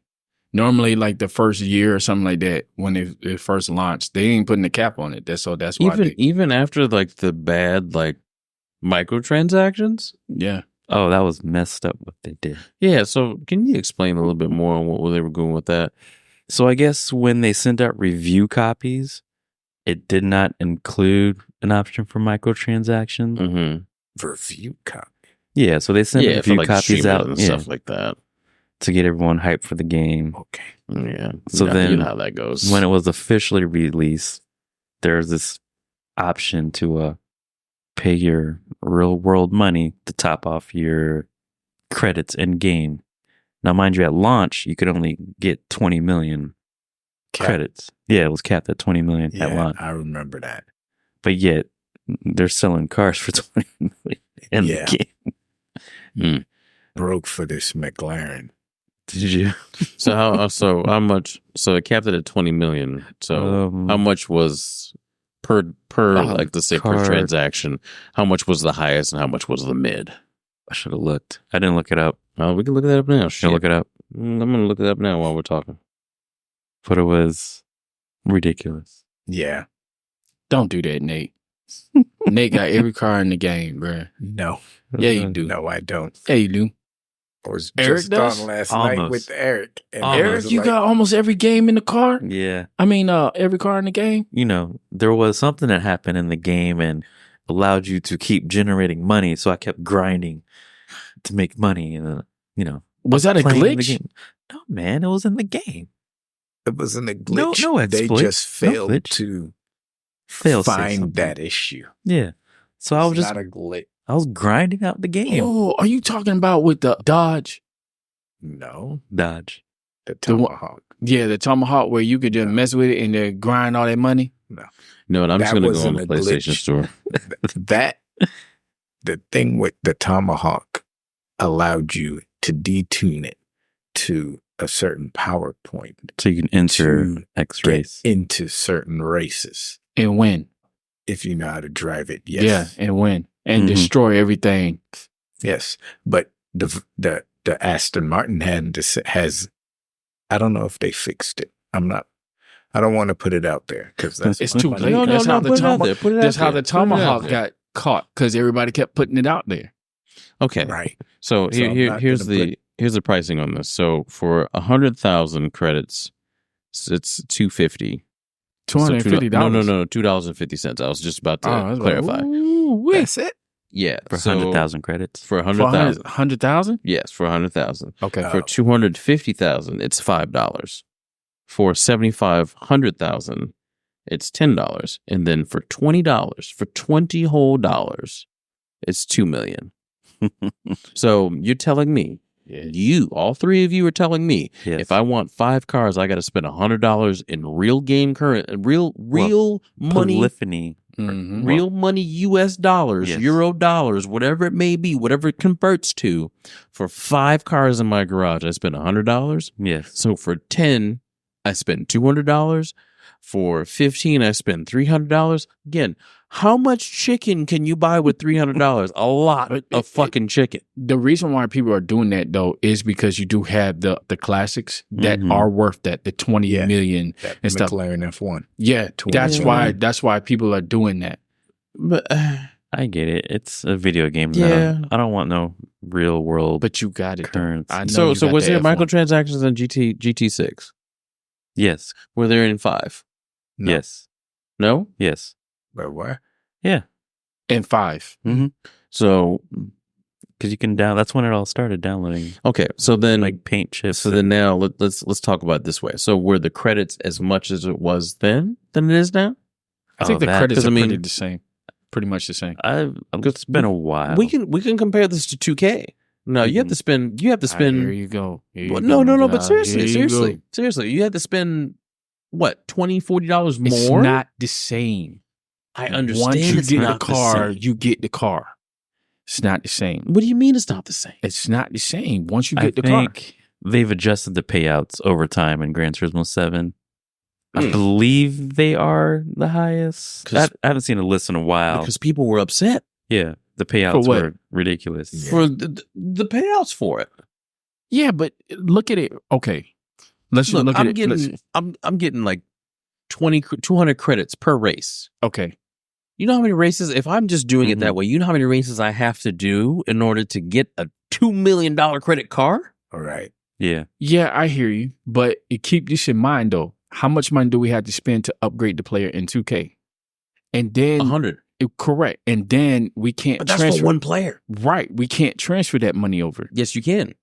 Normally, like the first year or something like that, when it first launched, they ain't putting a cap on it. That's why. Even after like the bad like microtransactions? Yeah. Oh, that was messed up what they did. Yeah, so can you explain a little bit more on what they were doing with that? So I guess when they sent out review copies, it did not include an option for microtransactions. Mm-hmm. Review copy. Yeah, so they sent Yeah, for review like copies streamers out and yeah, stuff like that. to get everyone hyped for the game. Okay. Yeah. So you then know how that goes. When it was officially released, there's this option to pay your real world money to top off your credits in game. Now, mind you, at launch, you could only get 20 million credits. Yeah, it was capped at 20 million at Yeah, launch. I remember that. But yet, they're selling cars for 20 million in Yeah. the game. Broke for this McLaren. Did you? So how much? So it capped it at 20 million. So how much was per like let's say per card. transaction? How much was the highest and how much was the mid? I should have looked. I didn't look it up. Oh, we can look that up now. Should look it up. I'm gonna look it up now while we're talking. But it was ridiculous. Yeah. Don't do that, Nate. Nate got every car in the game, bro. No. Yeah, you do. No, I don't. Yeah, you do. I was Eric just does? on last night Almost. with Eric. And Almost. it Eric, was you like, got almost every game in the car? Yeah. I mean, every car in the game? You know, there was something that happened in the game and allowed you to keep generating money. So I kept grinding to make money. And, Was that a playing the glitch? game. No, man, it was in the game. it wasn't a glitch. No they exploit. just failed glitch. to Fail safe find something. that issue. Yeah. So I was It's just, not a glitch. I was grinding out the game. Oh, are you talking about with the Dodge? No. Dodge. The The one- Tomahawk. Yeah, the Tomahawk where you could just mess with it and then grind all that money? No, and I'm just That gonna go on wasn't the a PlayStation glitch. Store. That the thing with the Tomahawk allowed you to detune it to a certain power point So you can enter to X get race. into certain races And win. if you know how to drive it. Yes. Yeah, and win. And Mhm. destroy everything. Yes. But the Aston Martin has I don't know if they fixed it. I don't want to put it out there because that's It's my too money. late. No, That's how the put it out Tomahawk- there. Put it out That's how there. the Put it out Tomahawk there. got caught because everybody kept putting it out there. Okay. Right. So So I'm not here's gonna here's the pricing on this. So for 100,000 credits, it's $250. $250. No, $2.50. I was just about to Oh, clarify. That's it. Yeah, For so 100,000 credits. For For 100,000. 100,000? Yes, for 100,000. Okay. Oh. For 250,000, it's $5. For 7,500,000, it's $10. And then for $20, for 20 whole dollars, it's $2 million. So you're telling me, all three of you are telling me, Yes. if I want 5 cars, I got to spend $100 in real game real money. Polyphony. Mhm. Real money, US dollars, Yes. Euro dollars, whatever it may be, whatever it converts to. For 5 cars in my garage, I spend $100. Yes. So for 10, I spend $200. For 15, I spend $300. Again, how much chicken can you buy with $300? A lot of fucking chicken. The reason why people are doing that though is because you do have the classics that Mhm. are worth that, the 20 Yeah. million That and stuff. McLaren F1. Yeah, 20 that's million. why people are doing that. But I get it. It's a video game. Yeah. I don't want no real world But you got it. though. currency. I know so you got was the there F1. microtransactions in GT6? Yes. Were there in 5? No. Yes. No? Yes. But what? Yeah. in 5? So Because you can that's when it all started downloading okay, so then like paint chips. so then now let's talk about it this way. So were the credits as much as it was then than it is now? I think the that- credits 'cause I are mean- pretty the same. Pretty much the same. it's been a while. We can compare this to 2K. No, you have to spend. You have to spend. Here you go. Here you Well, go, no. But Josh. seriously, Here you go. seriously, you had to spend what $20-$40 more. It's not the same. I understand. Once you it's get the not car, same. you get the car. It's not the same. What do you mean it's not the same? It's not the same. Once you I get the car. think they've adjusted the payouts over time in Gran Turismo 7. I Mm. believe they are the highest. 'Cause- I haven't seen a list in a while. Because people were upset Yeah, the payouts what? were ridiculous. for the payouts for it. Yeah, but look at it. Okay. Let's Look, look I'm at it. getting I'm getting like 200 credits per race. Okay. You know how many races? If I'm just doing it Mhm. that way, you know how many races I have to do in order to get a $2 million credit car? All right. Yeah. Yeah, I hear you. But keep this in mind, though. How much money do we have to spend to upgrade the player in 2K? And then 100. correct. And then we can't But that's transfer. for one player. Right. We can't transfer that money over. Yes, you can.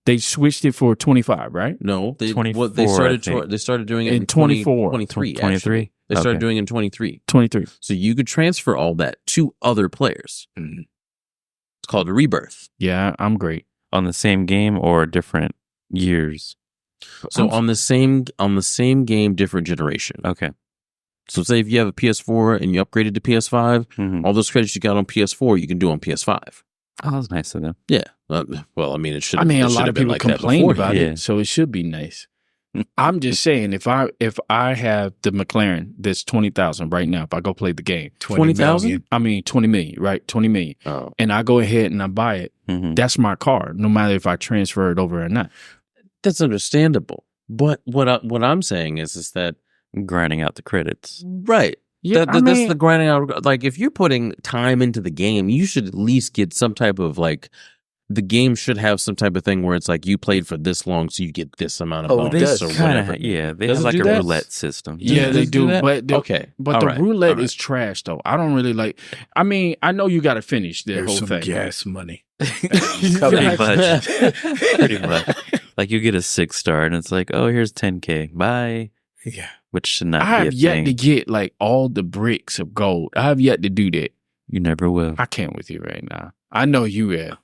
They switched it for 25, right? No, they 24, they started I think. they started doing it In in 24. 23. 23? They started Okay. doing it in 23. 23. So you could transfer all that to other players. Mhm. It's called a rebirth. Yeah, I'm great. On the same game or different years? So on the same game, different generation. Okay. So say if you have a PS4 and you upgraded to PS5, Mhm. all those credits you got on PS4, you can do on PS5. Oh, that's nice of them. Yeah. Well, I mean, it should. I mean, it a should lot have of been people like that complain before. about Yeah. it, so it should be nice. I'm just saying, if I have the McLaren that's 20,000 right now, if I go play the game, 20,000? million. I mean 20 million, right? 20 million, Oh, and I go ahead and I buy it, Mhm. that's my car, no matter if I transfer it over or not. that's understandable. But what I'm saying is that Grinding out the credits. right. Yeah, That's the grinding out. Like if you're putting time into the game, you should at least get some type of like. The game should have some type of thing where it's like you played for this long, so you get this amount of Oh, it bonus does. or Kinda, whatever. yeah, they Does have it like do a that? roulette system. Yeah, Does they it do, that? but the- okay, But all the right, roulette all right. is trash, though. I don't really like. I mean, I know you got to finish the There's whole some thing. gas money. Pretty much. Pretty much. Like you get a 6-star and it's like, oh, here's 10K. Bye. Yeah. Which should not I be a have yet thing. to get like all the bricks of gold. I have yet to do that. You never will. I can't with you right now. I know you have.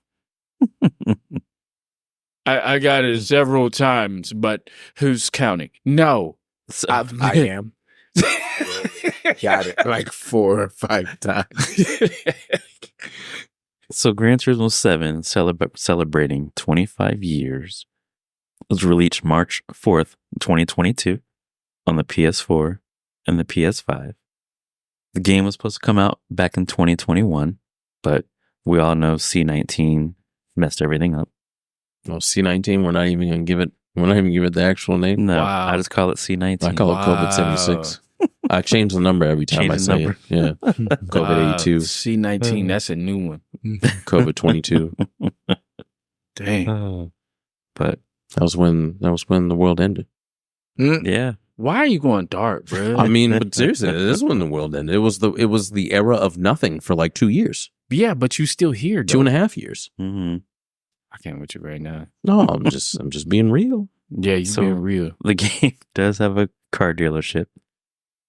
I got it several times, but who's counting? No. So, I am. Got it like 4 or 5 times. so Gran Turismo 7 celebrating 25 years was released March 4th, 2022 on the PS4 and the PS5. The game was supposed to come out back in 2021, but we all know C19 messed everything up. Well, C19, we're not even going to give it. We're not even give it the actual name. No, Wow. I just call it C19. I call it Wow. COVID 76. I change the number every time Change I the say number. it. Yeah, COVID 82, C19, that's a new one. COVID 22. Dang. But That was when the world ended. yeah, Why are you going dark, bro? I mean, but seriously, this is when the world ended. It was the era of nothing for like 2 years, yeah, but you still here, though. 2.5 years. hmm I can't with you right now. No, I'm just being real. Yeah, you So- being real. the game does have a car dealership,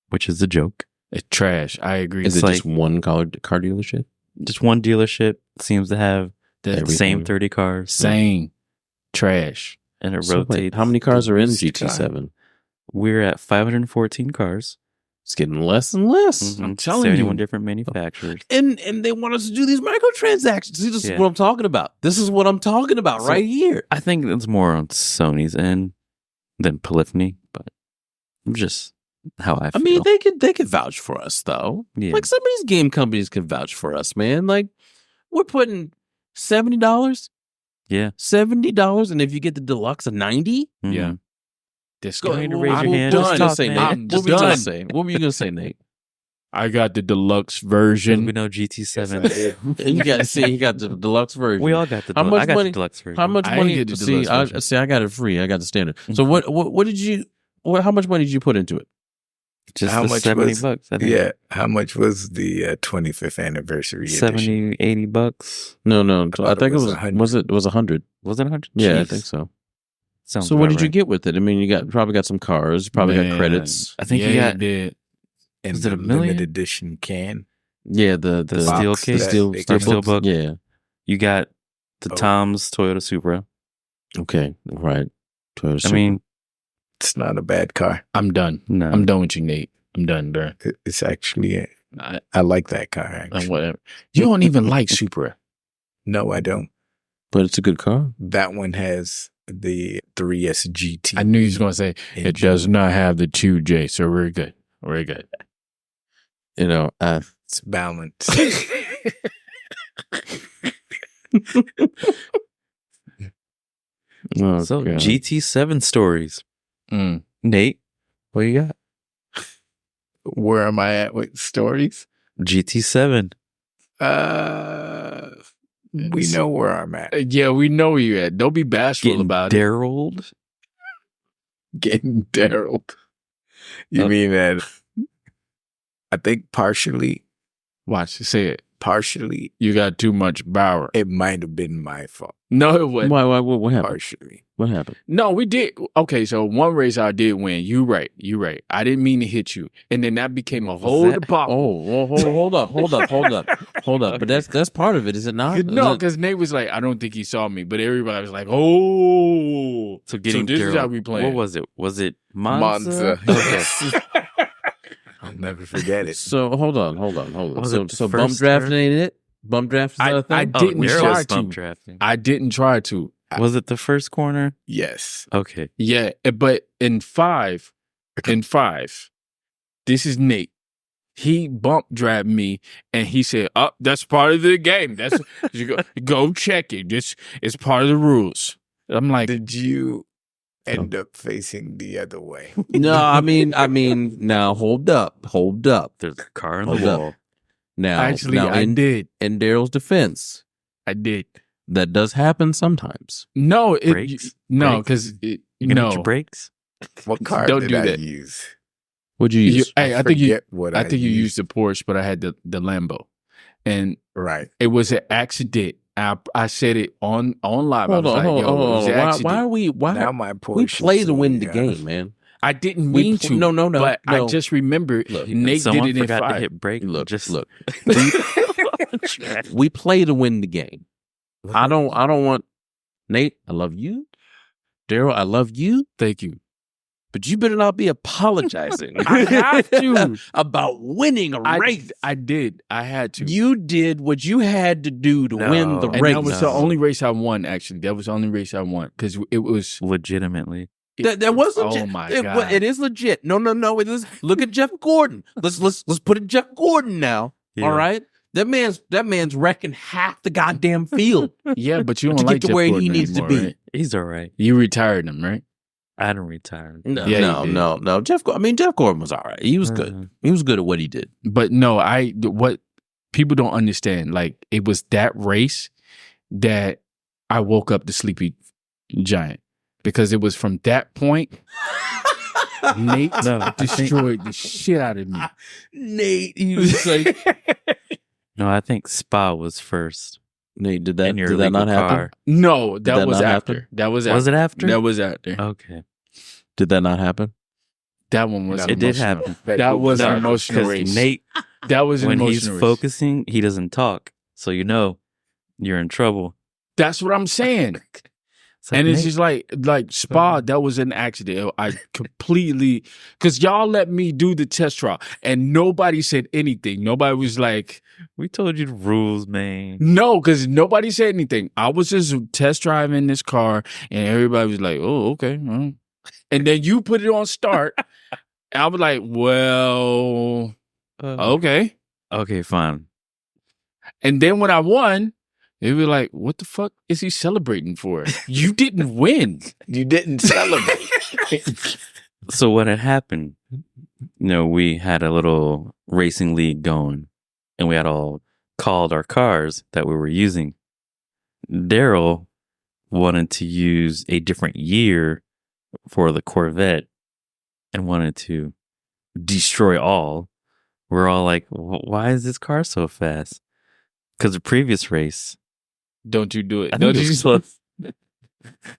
which is a joke. It's trash. I agree. Is It's it like- just one car dealership? Just one dealership seems to have the Everything. same 30 cars. Same. Trash. And it So wait, rotates. how many cars are in This GT7? We're at 514 cars. It's getting less and less. Mhm. I'm telling 71 you. different manufacturers. And they want us to do these microtransactions. See, this is Yeah. what I'm talking about. This is what I'm talking about So- right here. I think it's more on Sony's end than Polyphony, but just how I I feel. mean, they could vouch for us though. Yeah. Like some of these game companies can vouch for us, man. Like we're putting $70, yeah. $70, and if you get the deluxe, a 90. Mhm. Yeah. This Go guy- ahead, raise your I'm hand. done. Just What talk, you say, man. Nate? I'm What were you done. gonna say? What were you gonna say, Nate? I got the deluxe We version. know GT7. You got to see, he got the deluxe version. We all got the How deluxe. much I got money- the deluxe version. How much I money? didn't get the See, deluxe version. I got it free. I got the standard. So what did you? How much money did you put into it? Just How the much 70 was- bucks. I think. Yeah. How much was the 25th anniversary edition? 70, 80 bucks. No. I thought think it it was was 100. it was 100. Was it 100? Yeah, I Jeez. think so. Sounds So what about did you right. get with it? I mean, you probably got some cars. You probably got Man. credits. I think yeah, you got did. And Was it the a million? limited edition can. Yeah, the steel box case, that steel big steel books. book. Yeah, You got the Tom's Toyota Supra. Okay, right. Toyota I Supra. mean, It's not a bad car. I'm done. no. I'm done with you, Nate. I'm done, bro. It's actually, I, I like that car. Actually. whatever. You don't even like Supra. No, I don't. but it's a good car. That one has the 3S GT. I knew you was going to say it engine. does not have the 2J, so we're good. We're good. You know, It's balanced. oh, So God. GT7 stories. Mm. Nate, what you got? Where am I at with stories? GT7. We know where I'm at. Yeah, we know where you're at. Don't be bashful Getting about it. Daryl. Getting Daryl. You Oh. mean that? I think partially, Watch, say it. partially, You got too much power. it might have been my fault. No, it wasn't. Why, what happened? Partially. What happened? No, we did. Okay, so one race I did win. You right. I didn't mean to hit you, and then that became a whole that? debacle. Oh, well, hold up. But that's part of it, is it not? No, Is it- because Nate was like, I don't think he saw me, but everybody was like, oh. So getting this is Daryl. how we playing. What was it? Was it Monza? Monza. Okay. I'll never forget it. So hold on. Was So, it the so bump first drafting turn? ain't it? Bump draft is that a thing? I didn't Daryl try was bump to. drafting. I didn't try to. Was it the first corner? Yes. Okay. Yeah, but in five, this is Nate. He bump dragged me, and he said, "Oh, that's part of the game. That's you go check it. This is part of the rules." I'm like, Did you end up facing the other way? No, I mean, now hold up. There's a car in Hold the up. wall. Now, actually, now I did. in Daryl's defense, I did. that does happen sometimes. No, Brakes? no, Brakes? because You gonna hit your brakes? What car Don't did do I that. use? What'd you use? Hey, I think you. forget what I think you used the Porsche, but I had the Lambo, and Right. it was an accident. I said it on live. Hold I was on, like, hold "Yo, it was on. an accident." Why are we? Why Now my Porsche. we play is to win the so, game, man? I didn't We mean pl- to. no, But I no. just remember Look, Nate Someone did it in forgot to five. hit brake. Look. Look. We play to win the game. I don't want Nate. I love you, Daryl. I love you, Thank you. but you better not be apologizing. I have to. about winning a race. I did. I had to. You did what you had to do to No. win the and race. that was the only race I won. Actually, that was the only race I won because it was. Legitimately. That was legit. Oh my It god! it is legit. No. It is. Look at Jeff Gordon. Let's put it Jeff Gordon now. Yeah. All right. That man's wrecking half the goddamn field. Yeah, but you To don't get like to Jeff where he Gordon needs to anymore, be. right? He's all right. You retired him, right? I didn't retire. No, Yeah, you did. no. Jeff Gordon was all right. He was good. Mhm. He was good at what he did. But no, what people don't understand, like it was that race that I woke up the sleepy giant because it was from that point Nate No, I think- destroyed the shit out of me. Nate, he was like, No, I think Spa was first. Nate, did In your that legal not happen? car. No, that that was not after. happen? That was after. Was it after? That was after. Okay. Did that not happen? That one was. No, It did emotional. happen. That was an No, emotional 'cause race. Nate, That was an when emotional he's race. focusing, he doesn't talk. So you know you're in trouble. That's what I'm saying. It's like, And it's Nate, just like Spa, that was an accident. I completely, because y'all let me do the test trial and nobody said anything. Nobody was like, we told you the rules, man. no, because nobody said anything. I was just test driving this car and everybody was like, oh, okay. well. And then you put it on start. I was like, well, okay. Okay, fine. And then when I won, they were like, what the fuck is he celebrating for? You didn't win. You didn't celebrate. So what had happened, we had a little racing league going and we had all called our cars that we were using. Daryl wanted to use a different year for the Corvette and wanted to destroy all. We're all like, why is this car so fast? Because the previous race, Don't you do it. I Don't think it you was close.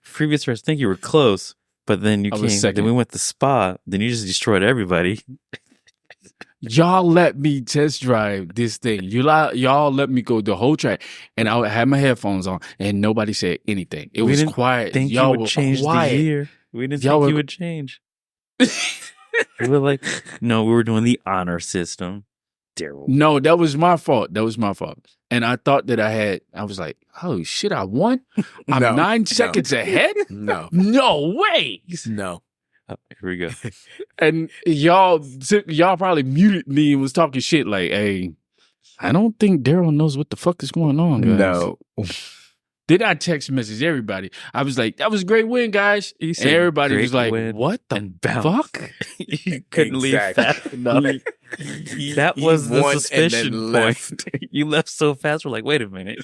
Previous race, I think you were close, but then you I was came. second. Then we went to Spa. Then you just destroyed everybody. y'all let me test drive this thing. Y'all let me go the whole track, and I had my headphones on, and nobody said anything. It was quiet. Think Y'all you would were change quiet. the year. We didn't Y'all think were- you would change. We were like, no, we were doing the honor system. Daryl. No, that was my fault. And I thought that I was like, oh shit, I won? I'm No, 9 seconds ahead? No. No way. No. Oh, here we go. And y'all probably muted me and was talking shit like, hey, I don't think Daryl knows what the fuck is going on, guys. No. Then I text message everybody. I was like, that was a great win, guys. You And said everybody great was like, win what the and bounce. fuck? You couldn't leave Exactly. fast enough. That He was the won and suspicion then point. You left so fast. We're like, wait a minute.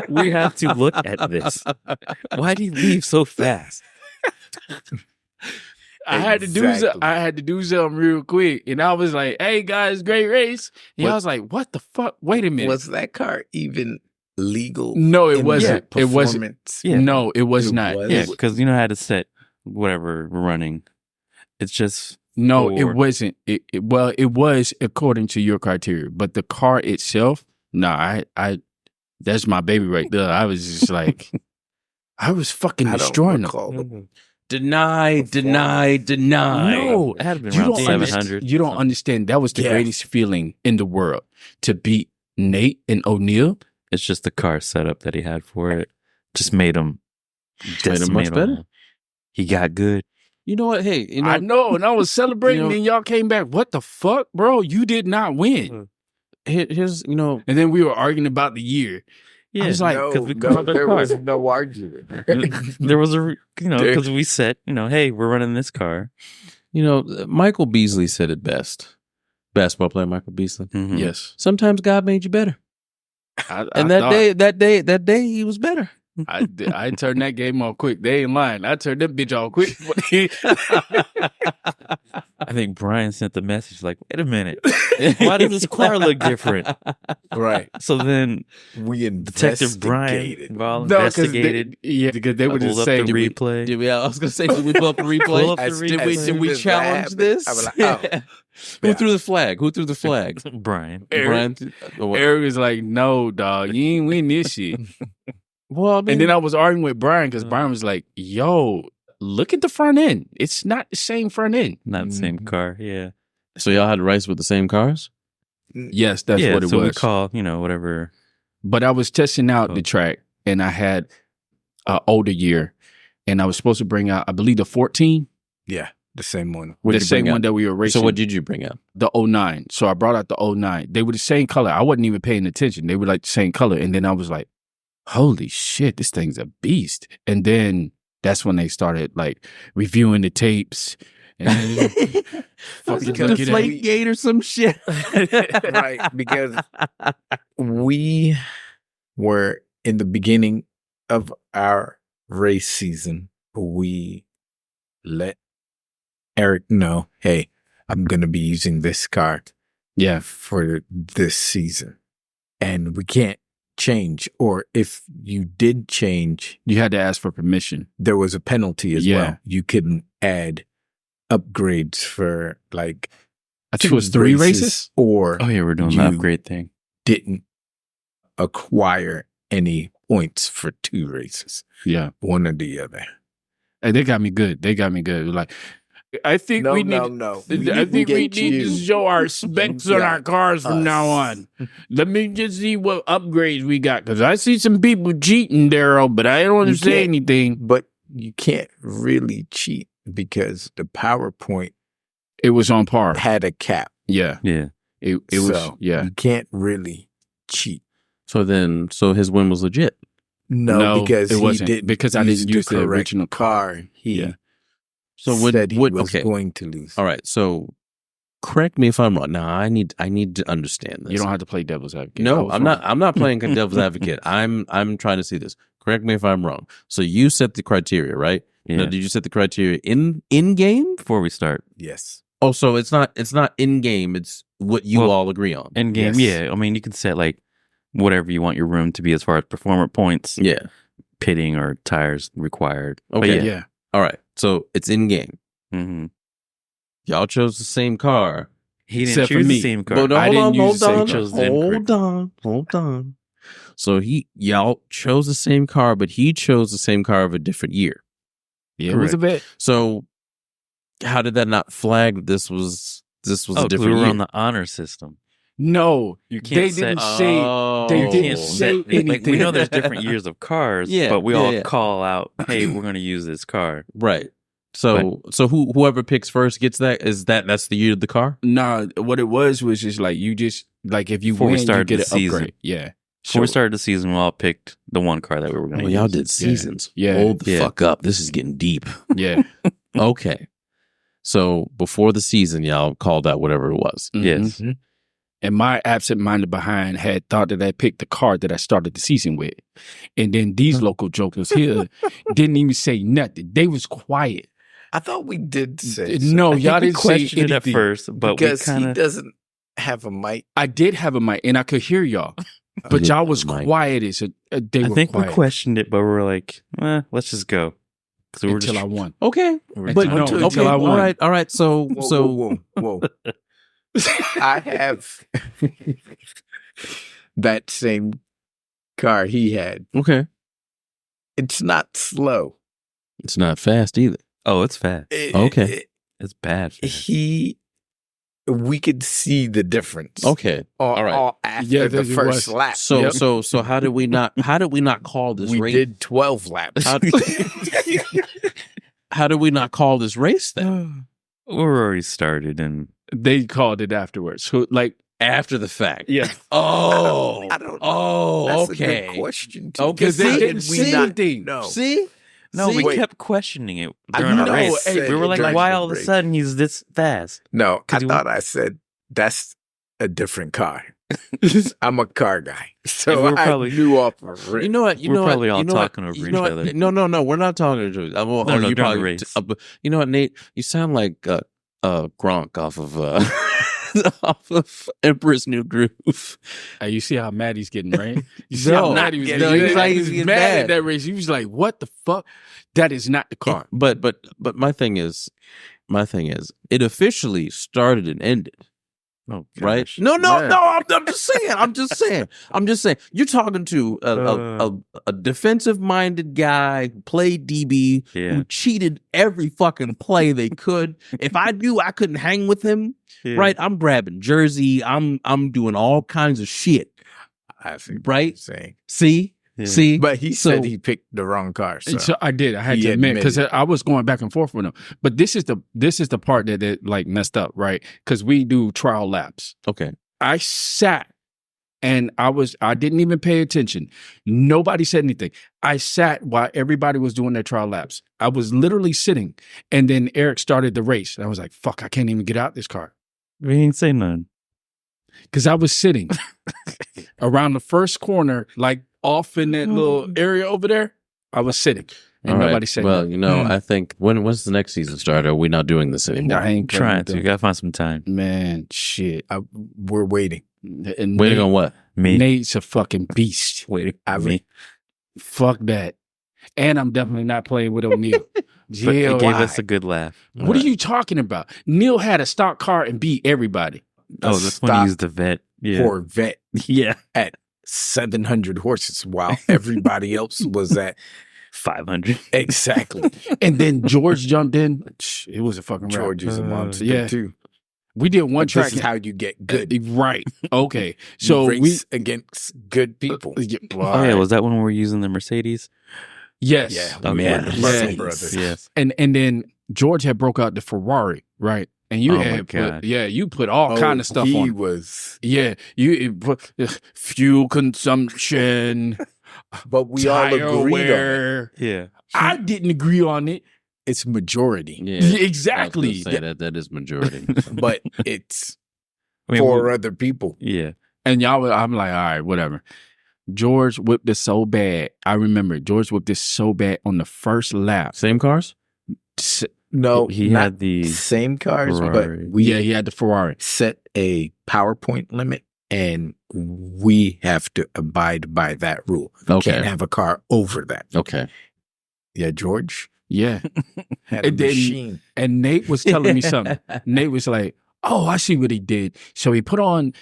We have to look at this. Why do you leave so fast? I had to do something real quick. And I was like, hey guys, great race. And I was like, what the fuck? Wait a minute. Was that car even legal? No, it in wasn't. that It wasn't. performance? Yeah. No, it was It not. was? Yeah, because you know how to set whatever we're running. It's just No, it Or- wasn't. Well, it was according to your criteria, but the car itself, I that's my baby right there. I was just like, I was fucking I don't destroying them. recall the Deny. No, it had been you around don't 700. understand. You don't understand. That was the Yes. greatest feeling in the world to beat Nate and O'Neal. It's just the car setup that he had for it. Just made him much better. He got good. You know what? Hey, you know, I know, and I was celebrating, You know- and y'all came back. What the fuck, bro? You did not win. here's you know, And then we were arguing about the year. Yeah, I was like, no, 'cause we no, called the there car. was no argument. there was a There- because we said hey, we're running this car. Michael Beasley said it best. Basketball player Michael Beasley. Mhm. Yes, Sometimes God made you better, I and thought- that day he was better. I turned that game off quick. They ain't lying. I turned that bitch off quick. I think Brian sent the message like, wait a minute, why does this car look different? Right. So then We Detective Brian investigated. well No, 'cause investigated. because they were pulled just up saying, the replay. I was gonna say, did we pull up the replay? Pull up the As- replay. as soon Did we as that challenge happened, this? I was like, oh. Who Yeah. threw the flag? Who threw the flag? Brian. Eric, Brian. Eric was like, no, dog, you ain't win this shit. Well, I mean, And then I was arguing with Brian because Brian was like, yo, look at the front end. It's not the same front end. Not the same Mhm. car. Yeah. so y'all had to race with the same cars? Yes, that's yeah, what it so we was. call, whatever. But I was testing out Oh. the track, and I had an older year, and I was supposed to bring out, I believe, the 14, Yeah, the same one. What the did you same bring one out? that we were racing. So what did you bring up? The 09. So I brought out the 09. They were the same color. I wasn't even paying attention. They were like the same color. And then I was like, holy shit, this thing's a beast. And then that's when they started like reviewing the tapes. And fucking looking at Deflate it. gate or some shit. Right, because we were in the beginning of our race season. We let Eric know, hey, I'm going to be using this car Yeah. for this season. And we can't change. Or if you did change, You had to ask for permission. there was a penalty as Yeah. well. You couldn't add upgrades for like I think it was 3 races. or Oh yeah, we're doing the You- upgrade thing. didn't acquire any points for 2 races, Yeah. one or the other. And they got me good. Like, I think we need. no. I think we need to show our specs on our cars from us. now on. Let me just see what upgrades we got. Because I see some people cheating, Daryl, but I don't want to You say can't- anything. But you can't really cheat because the PowerPoint It was on par. had a cap. Yeah. Yeah. It was, So yeah. You can't really cheat. So his win was legit. No, because it he wasn't. didn't Because I didn't use the correct original car. He Yeah. So would said he would was okay. going to lose. All right. So correct me if I'm wrong. Now I need to understand this. You don't have to play devil's advocate. I No, was I'm not. wrong. I'm not playing devil's advocate. I'm trying to see this. Correct me if I'm wrong. So you set the criteria, right? Yeah. Now, did you set the criteria in game? Before we start. Yes. Oh, so it's not in game. It's what you Well, all agree on. In game, Yes. yeah. I mean, you can set like whatever you want your room to be as far as performance points, Yeah. pitting or tires required. But Okay. yeah. Yeah. All right. So it's in game. Mm-hmm. Y'all chose the same car. He didn't Except for choose me. the same car. But no, I hold didn't on, use hold the same on, car. chose the incorrect hold on. So y'all chose the same car, but he chose the same car of a different year. Yeah, it was a bet. So how did that not flag that this was a 'cause different we were year? on the honor system. No, You can't they set- didn't say. Oh. They You didn't can't say set, anything. like, we know there's different years of cars, Yeah, but we yeah, all yeah. call out, "Hey, we're going to use this car." Right. So whoever picks first gets that. That's the year of the car. Nah, what it was just like you just like if you Before we win, you started get the an season. upgrade. Yeah. Before we started the season, we all picked the one car that we were going Oh, to y'all use. did seasons. Yeah. Hold the Yeah. fuck up. This is getting deep. Yeah. Okay. So before the season, y'all called out whatever it was. Yes. Mhm. And my absent-minded behind had thought that I picked the car that I started the season with. And then these local jokers here didn't even say nothing. They was quiet. I thought we did say No, I think y'all we didn't say questioned it at anything. first, but because we kind he of doesn't have a mic. I did have a mic and I could hear y'all. But y'all was Mic. quiet as they I were think quiet we questioned it, but we were like, let's just go. Because we were until just I won. Okay. we were But trying no, to- until I won. All right. So Whoa. I have that same car he had. okay. It's not slow. It's not fast either. Oh, it's fast. Okay. It's bad. Fast. We could see the difference. Okay. All right. after Yeah, the there first was. lap. So Yep. so how did we not call this we race? did 12 laps. How did we not call this race then? We were already started, and They called it afterwards. So like After the fact. yeah. Oh. I don't know. Oh, That's okay. a good question. Too. Okay, Because they see? didn't See? say anything. No. See? no, See? we Wait. kept questioning it I during the know, race. hey, We were like, during why the all of a race. sudden he's this fast? No, I 'Cause you- thought I said that's a different car. I'm a car guy, so And we were I probably- knew off a rip. You know what? We're probably all talking over you each know what? other. No, we're not talking to each other. No, you during the probably, race. you know what, Nate? You sound like Gronk off of off of Emperor's New Groove. Hey, you see how mad he's getting, right? You see No. how mad he was No, getting? he's like, he's He was getting mad mad. at that race. He was like, "What the fuck? That is not the car." But my thing is, it officially started and ended. Oh, Right? gosh. No. Yeah. I'm just saying. You're talking to a defensive minded guy who played DB, Yeah. who cheated every fucking play they could. If I knew I couldn't hang with him, Yeah. right? I'm grabbing jersey. I'm doing all kinds of shit. I see what Right? you're saying. See, Yeah. see. But he So- said he picked the wrong car. So, So I did. I had He to admit because admitted. I was going back and forth with him. But this is the part that like messed up, right? Because we do trial laps. Okay. I sat and I didn't even pay attention. Nobody said anything. I sat while everybody was doing their trial laps. I was literally sitting, and then Eric started the race. And I was like, "Fuck! I can't even get out this car." We didn't say none. Because I was sitting around the first corner, like off in that little area over there. I was sitting, and All right. nobody said Well, nothing. you know, I think when's the next season start? Are we not doing this anymore? I ain't Trying to. to. You gotta find some time. Man, shit. we're waiting. And Waiting on what? Me. Nate's a fucking beast. Waiting. I Me. mean, Fuck that. And I'm definitely not playing with O'Neal. But Yeah, it gave why? us a good laugh. What are you talking about? Neil had a stock car and beat everybody. Oh, that's when he used the vet. Yeah. Corvette Yeah. at 700 horses while everybody else was at 500. exactly. And then George jumped in. It was a fucking wrap. George is a monster yeah. too. We did one But track. this is how you get good. Right. Okay. So So race we. against good people. Oh, yeah. Was that when we were using the Mercedes? Yes. Yeah, Oh, we man. were the Yeah. Russell brothers. Yes. And then George had broke out the Ferrari, right? And you Oh, my had God. you put all kind of stuff he on. was, Yeah, you put fuel consumption, but we all tire agreed on it. wear. Yeah. I didn't agree on it. It's majority, Yeah. I was Exactly. gonna say that is majority. but it's I mean, for other people. yeah. And I'm like, all right, whatever. George whipped this so bad. I remember George whipped this so bad on the first lap. Same cars? No, He not had the same cars, Ferrari. but we Yeah, he had the Ferrari. set a PowerPoint limit, and we have to abide by that rule. Okay. Can't have a car over that. Okay. Yeah, George Yeah. had a And then- machine. And Nate was telling me something. Nate was like, Oh, I see what he did. So he put on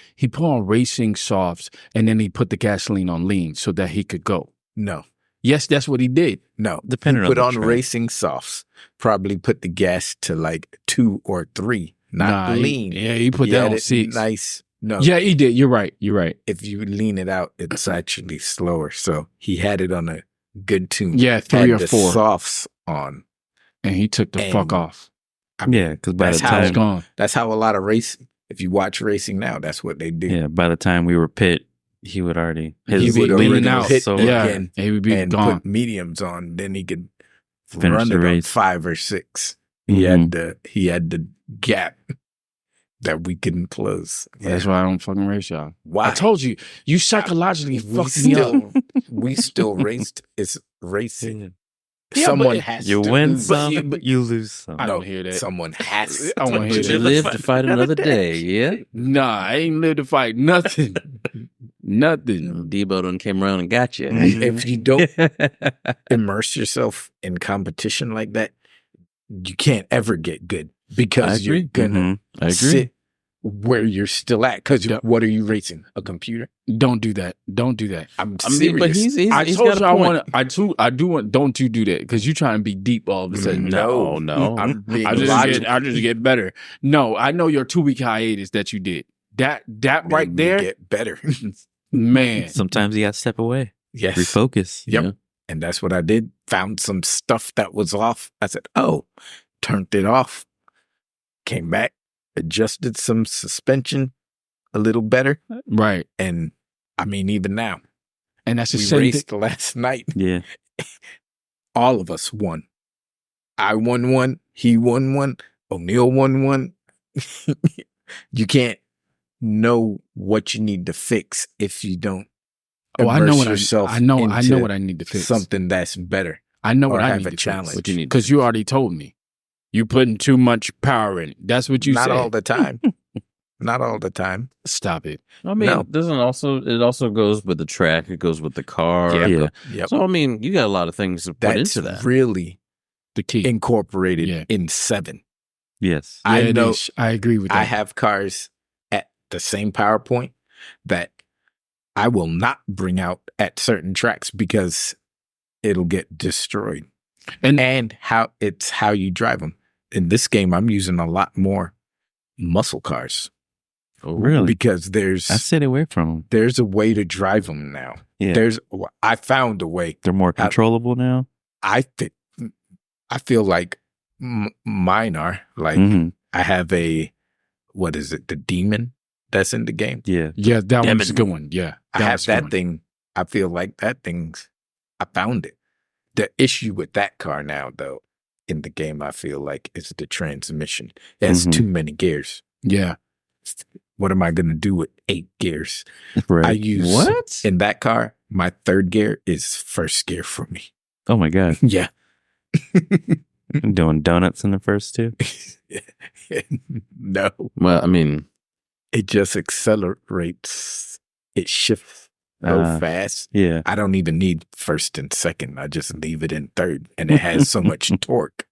racing softs, and then he put the gasoline on lean so that he could go. No, Yes, that's what he did. no. Depending he on put the on track. racing softs. Probably put the gas to like 2 or 3, not lean. He put He that had on it 6. nice. No, Yeah, he did. You're right. if you lean it out, it's actually slower. So he had it on a good tune. Yeah, 3 had or the 4, softs on. and he took the fuck And- off. I mean, Yeah, because by that's the how I was time, gone. that's how a lot of racing. If you watch racing now, that's what they do. yeah, by the time we were pit, he would already He his would lean lean was out. pit so Yeah, again he would be and gone. put mediums on. Then he could Finish run the it on race. 5 or 6. Mhm. He had the gap that we couldn't close. That's why I don't fucking race y'all. Why? I told you, you psychologically we fucked me up. still we still raced. It's racing. Yeah, Someone but- has You to win lose. some, but- you lose some. I No, don't hear that. Someone has. I wanna hear You that. live to fight another day, yeah? Nah, I ain't live to fight nothing. Nothing. Debo done came around and got you. If you don't immerse yourself in competition like that, you can't ever get good I because you're agree. gonna Mhm. I agree. sit where you're still at. Because Yep. what are you racing? A computer? Don't do that. Don't do that. I'm I serious. mean, but he's I he's told got you a I point. want. I do want. Don't you do that because you trying to be deep all of a sudden. No. No. I'm being I logical. just get better. No, I know your 2-week hiatus that you did. That Made right me there, get better. man. Sometimes you got to step away, Yes. refocus. Yep. Yeah. And that's what I did. Found some stuff that was off. I said, oh, turned it off. Came back, adjusted some suspension a little better. Right, And I mean, even now, and that's the we same thing. raced last night. Yeah. All of us won. I won one. He won one. O'Neill won one. You can't know what you need to fix if you don't. Oh, I know immerse what yourself I know. I know into what I need to fix. something that's better. I know or what I have need a to challenge. fix. What you need to Because you already told me. You putting too much power in it. That's what you Not said. all the time. Not all the time. Stop it. I mean, No. it also goes with the track, it goes with the car. Yeah. Yep. So I mean, you got a lot of things to put That's into that. really The key. incorporated Yeah. in 7. Yes. Yeah, I it know is. I agree with that. I have cars at the same power point that I will not bring out at certain tracks because it'll get destroyed. And how you drive them. In this game, I'm using a lot more muscle cars Oh, Really? because I stayed away from them. there's a way to drive them now. Yeah. I found a way. They're more controllable now. I feel like mine are like Mhm. I have what is it? The demon that's in the game. Yeah. Yeah, that Damn one's a it. good one. Yeah. I have one's a good that one. thing. I feel like that thing's. I found it. The issue with that car now, though, in the game, I feel like is the transmission. It has Mhm. too many gears. Yeah. What am I going to do with 8 gears? Right. I use What? in that car. My 3rd gear is first gear for me. Oh my God. Yeah. I'm doing donuts in the first 2. No, Well, I mean, it just accelerates. It shifts so fast. Yeah. I don't even need first and second. I just leave it in 3rd, and it has so much torque.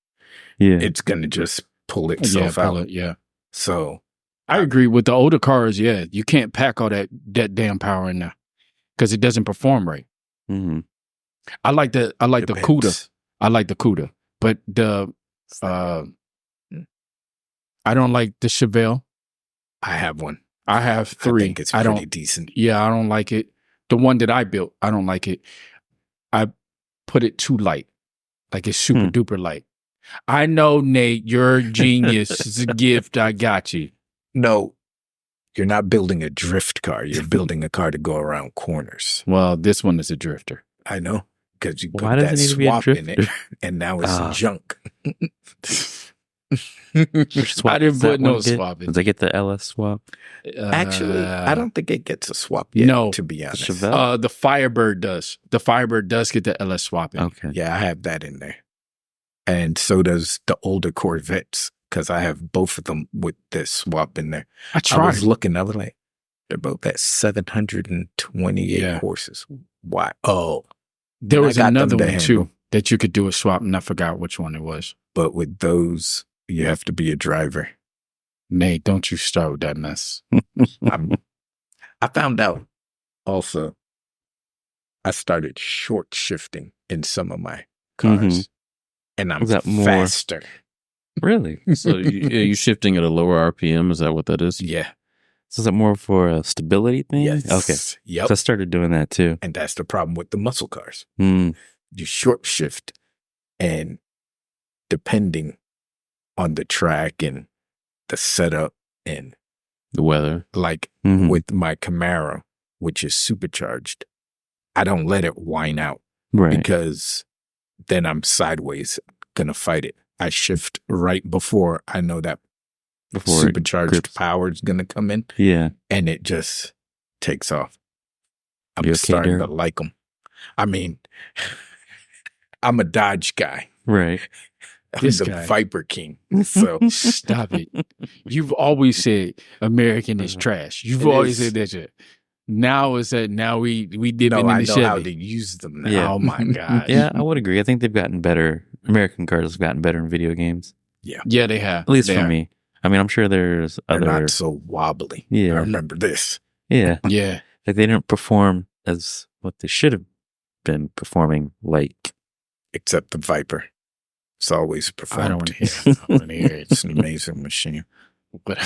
Yeah. It's gonna just pull Yeah, itself out. pellet, yeah. So I agree with the older cars. Yeah, you can't pack all that damn power in there because it doesn't perform right. hmm I like the depends. CUDA. I like the CUDA, but the I don't like the Chevelle. I have one. I have 3. I think it's I pretty don't. decent. Yeah, I don't like it. The one that I built, I don't like it. I put it too light, like it's super duper light. I know, Nate, you're a genius. It's a gift. I got you. No, you're not building a drift car. You're building a car to go around corners. Well, this one is a drifter. I know because you put Why does that it need to be a swap in it, drifter? and now it's Ah. junk. Which swap I didn't does that put no one get? swap in. Does they get the LS swap? Actually, I don't think it gets a swap yet. No. To be honest. Chevelle? The Firebird does. The Firebird does get the LS swap in. Okay. Yeah, I have that in there. And so does the older Corvettes, because I have both of them with this swap in there. I I tried. was looking, I was like, they're both at 728 Yeah. horses. Why? Oh, There I was got them another to one handle. too that you could do a swap, and I forgot which one it was. but with those, you have to be a driver. Nate, don't you start with that mess. I found out also I started short shifting in some of my cars. And I'm Is that more- faster. Really? So you shifting at a lower RPM? Is that what that is? Yeah. So is that more for a stability thing? Yes. Okay. Yep. So I started doing that too. And that's the problem with the muscle cars. Mm. You short shift, and depending on the track and the setup, and The weather. like Mhm. with my Camaro, which is supercharged, I don't let it whine out Right. because then I'm sideways gonna fight it. I shift right before I know that Before it supercharged grips. power is gonna come in, Yeah. and it just takes off. I'm You okay, starting to Daryl? like them. I mean, I'm a Dodge guy. Right. I'm This the guy. Viper King. So Stop it. You've always said American is trash. You've It always is. said that shit. Now it's that now we dipping no, in I the know how to Chevy. use them now. Yeah. Oh my god. Yeah, I would agree. I think they've gotten better. American cars have gotten better in video games, Yeah, they have. at least They for are. me. I mean, I'm sure there's They're other. not so wobbly. Yeah. I remember this. Yeah, Yeah. like they didn't perform as what they should have been performing. Like, Except the Viper. It's always I don't performed. want to hear it. I don't want to hear it. It's an amazing machine. But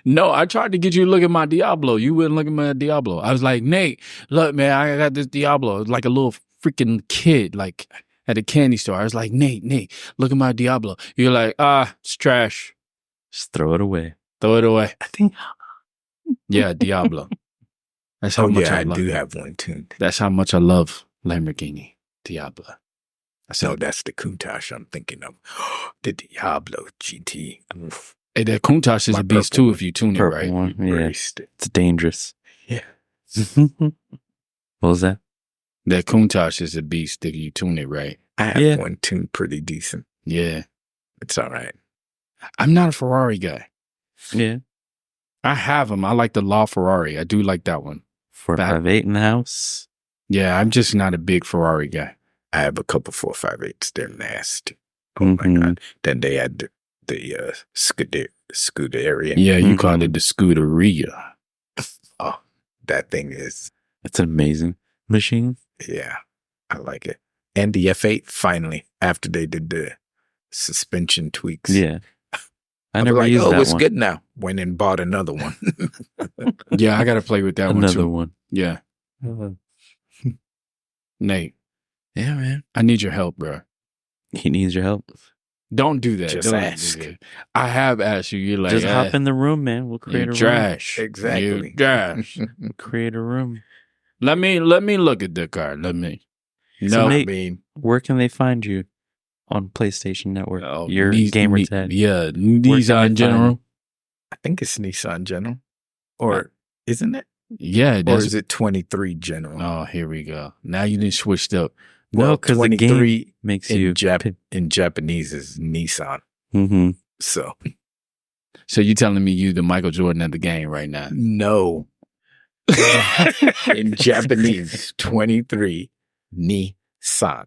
no, I tried to get you to look at my Diablo. You wouldn't look at my Diablo. I was like, Nate, look, man, I got this Diablo. Like a little freaking kid, like at a candy store. I was like, Nate, look at my Diablo. You're like, it's trash. just throw it away. Throw it away. I think. Yeah, Diablo. That's how Oh much yeah, I I love. do have one tuned. That's how much I love Lamborghini Diablo. I So said, that's the Countach I'm thinking of. The Diablo GT. hey, that Countach is My a beast purple too one. if you tune it Purple right. one. Yeah, Embraced it. it's dangerous. Yeah. What was that? That Countach is a beast if you tune it right. I have Yeah. one tuned pretty decent. Yeah. It's all right. I'm not a Ferrari guy. Yeah, I have them. I like the La Ferrari. I do like that one. 458 in the house. Yeah, I'm just not a big Ferrari guy. I have a couple 458s. They're nasty. Oh Mhm. my god. Then they had the scooter area. Yeah, you Mhm. called it the Scuderia. Oh, that thing is, It's an amazing machine. yeah, I like it. And the F8 finally, after they did the suspension tweaks. Yeah, I I was never like, used oh, that it's one. good now. Went and bought another one. Yeah, I got to play with that one Another too. one. Yeah. Nate, Yeah, man. I need your help, bro. He needs your help. Don't do that. Just Don't do ask. that. I have asked you. You're like, Just hop in the room, man. We'll create you a trash. Exactly. You trash. room. Create a room. let me look at the car. Let me. So No, Nate- I mean, Where can they find you on PlayStation Network? Oh, Your Nis- gamer Ni- tag. Yeah, can they Nissan find General. I think it's Nissan General. Or isn't it? Yeah, Or that's. is it 23 General? Oh, here we go. Now you didn't switched up. No, because the game 23 makes in, you. in Japanese is Nissan. Mm-hmm. So, So you telling me you the Michael Jordan of the game right now? no. In Japanese, 23 Nissan.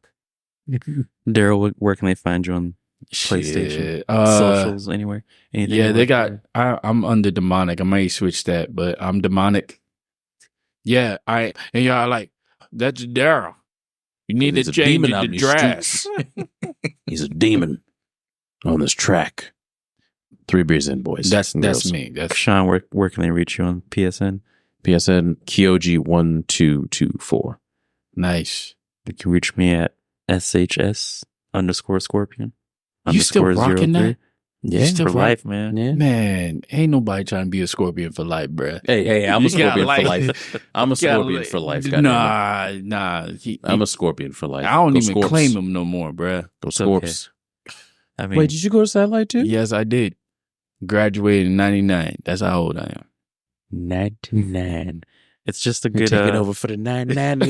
Daryl, where can they find you on PlayStation? Shit. Socials, anywhere? Anything Yeah, you they want? got. I'm under demonic. I may switch that, but I'm demonic. Yeah, and y'all like that's Daryl. You need to He's a change demon it out to in these drag. streets. He's a demon on this track. 3 beers in, boys. That's and girls. me. That's Sean, where can they reach you on PSN? PSN Kyoji1224. nice. You can reach me at SHS_Scorpion. You still rocking that? Yeah, still for rock- life, man. Yeah. Man, ain't nobody trying to be a scorpion for life, bruh. Hey, I'm a You gotta scorpion like- for life. I'm a scorpion for life. goddammit. Nah. I'm a scorpion for life. I don't Go even Scorps. claim him no more, bruh. Go okay. Scorps. I mean, Wait, did you go to satellite too? Yes, I did. Graduated in 99. That's how old I am. 99. It's just a You're good. taking over for the 99.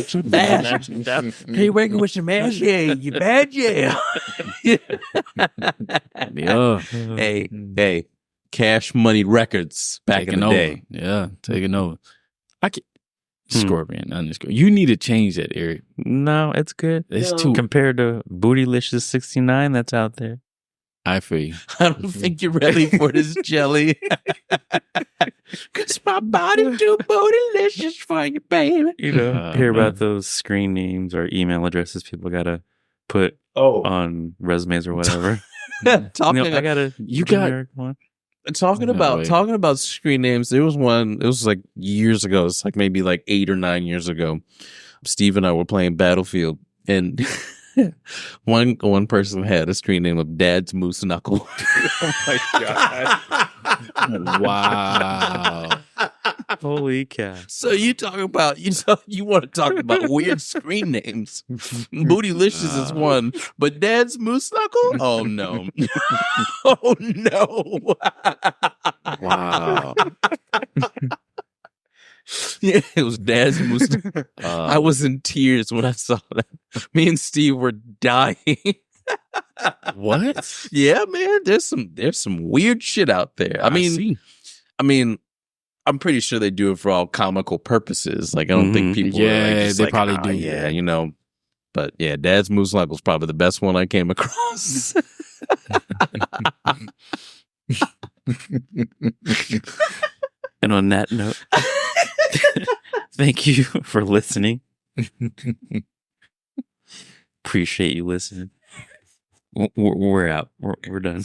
Hey, working with your man? Yeah, you bad? Yeah. Yeah. Hey, Cash Money Records back in taking the over. day. Yeah, taking over. I can Hmm. Scorpion underscore. You need to change that, Eric. No, it's good. It's too. Compared to Bootylicious 69 that's out there. I feel you. I don't think you're ready for this jelly. Cause my body too bootylicious for you, baby. You know, hear about those screen names or email addresses people gotta put on resumes or whatever. Talking, I got a generic one. talking about screen names. There was one. It was like years ago. It's like maybe like 8 or 9 years ago. Steve and I were playing Battlefield, and one person had a screen name of Dad's Moose Knuckle. Oh my god! Wow. Holy cow! So you want to talk about weird screen names? Bootylicious is one, but Dad's Moose Knuckle? Oh no! Oh no! Wow. Yeah, it was Dad's Moose. I was in tears when I saw that. Me and Steve were dying. What? Yeah, man. There's some weird shit out there. I mean, I'm pretty sure they do it for all comical purposes. Like, I don't think people are like, just they like, probably "Ah, do. yeah, you know." But yeah, Dad's Moose Knuckle's probably the best one I came across. And on that note, thank you for listening. Appreciate you listening. We're out. We're done.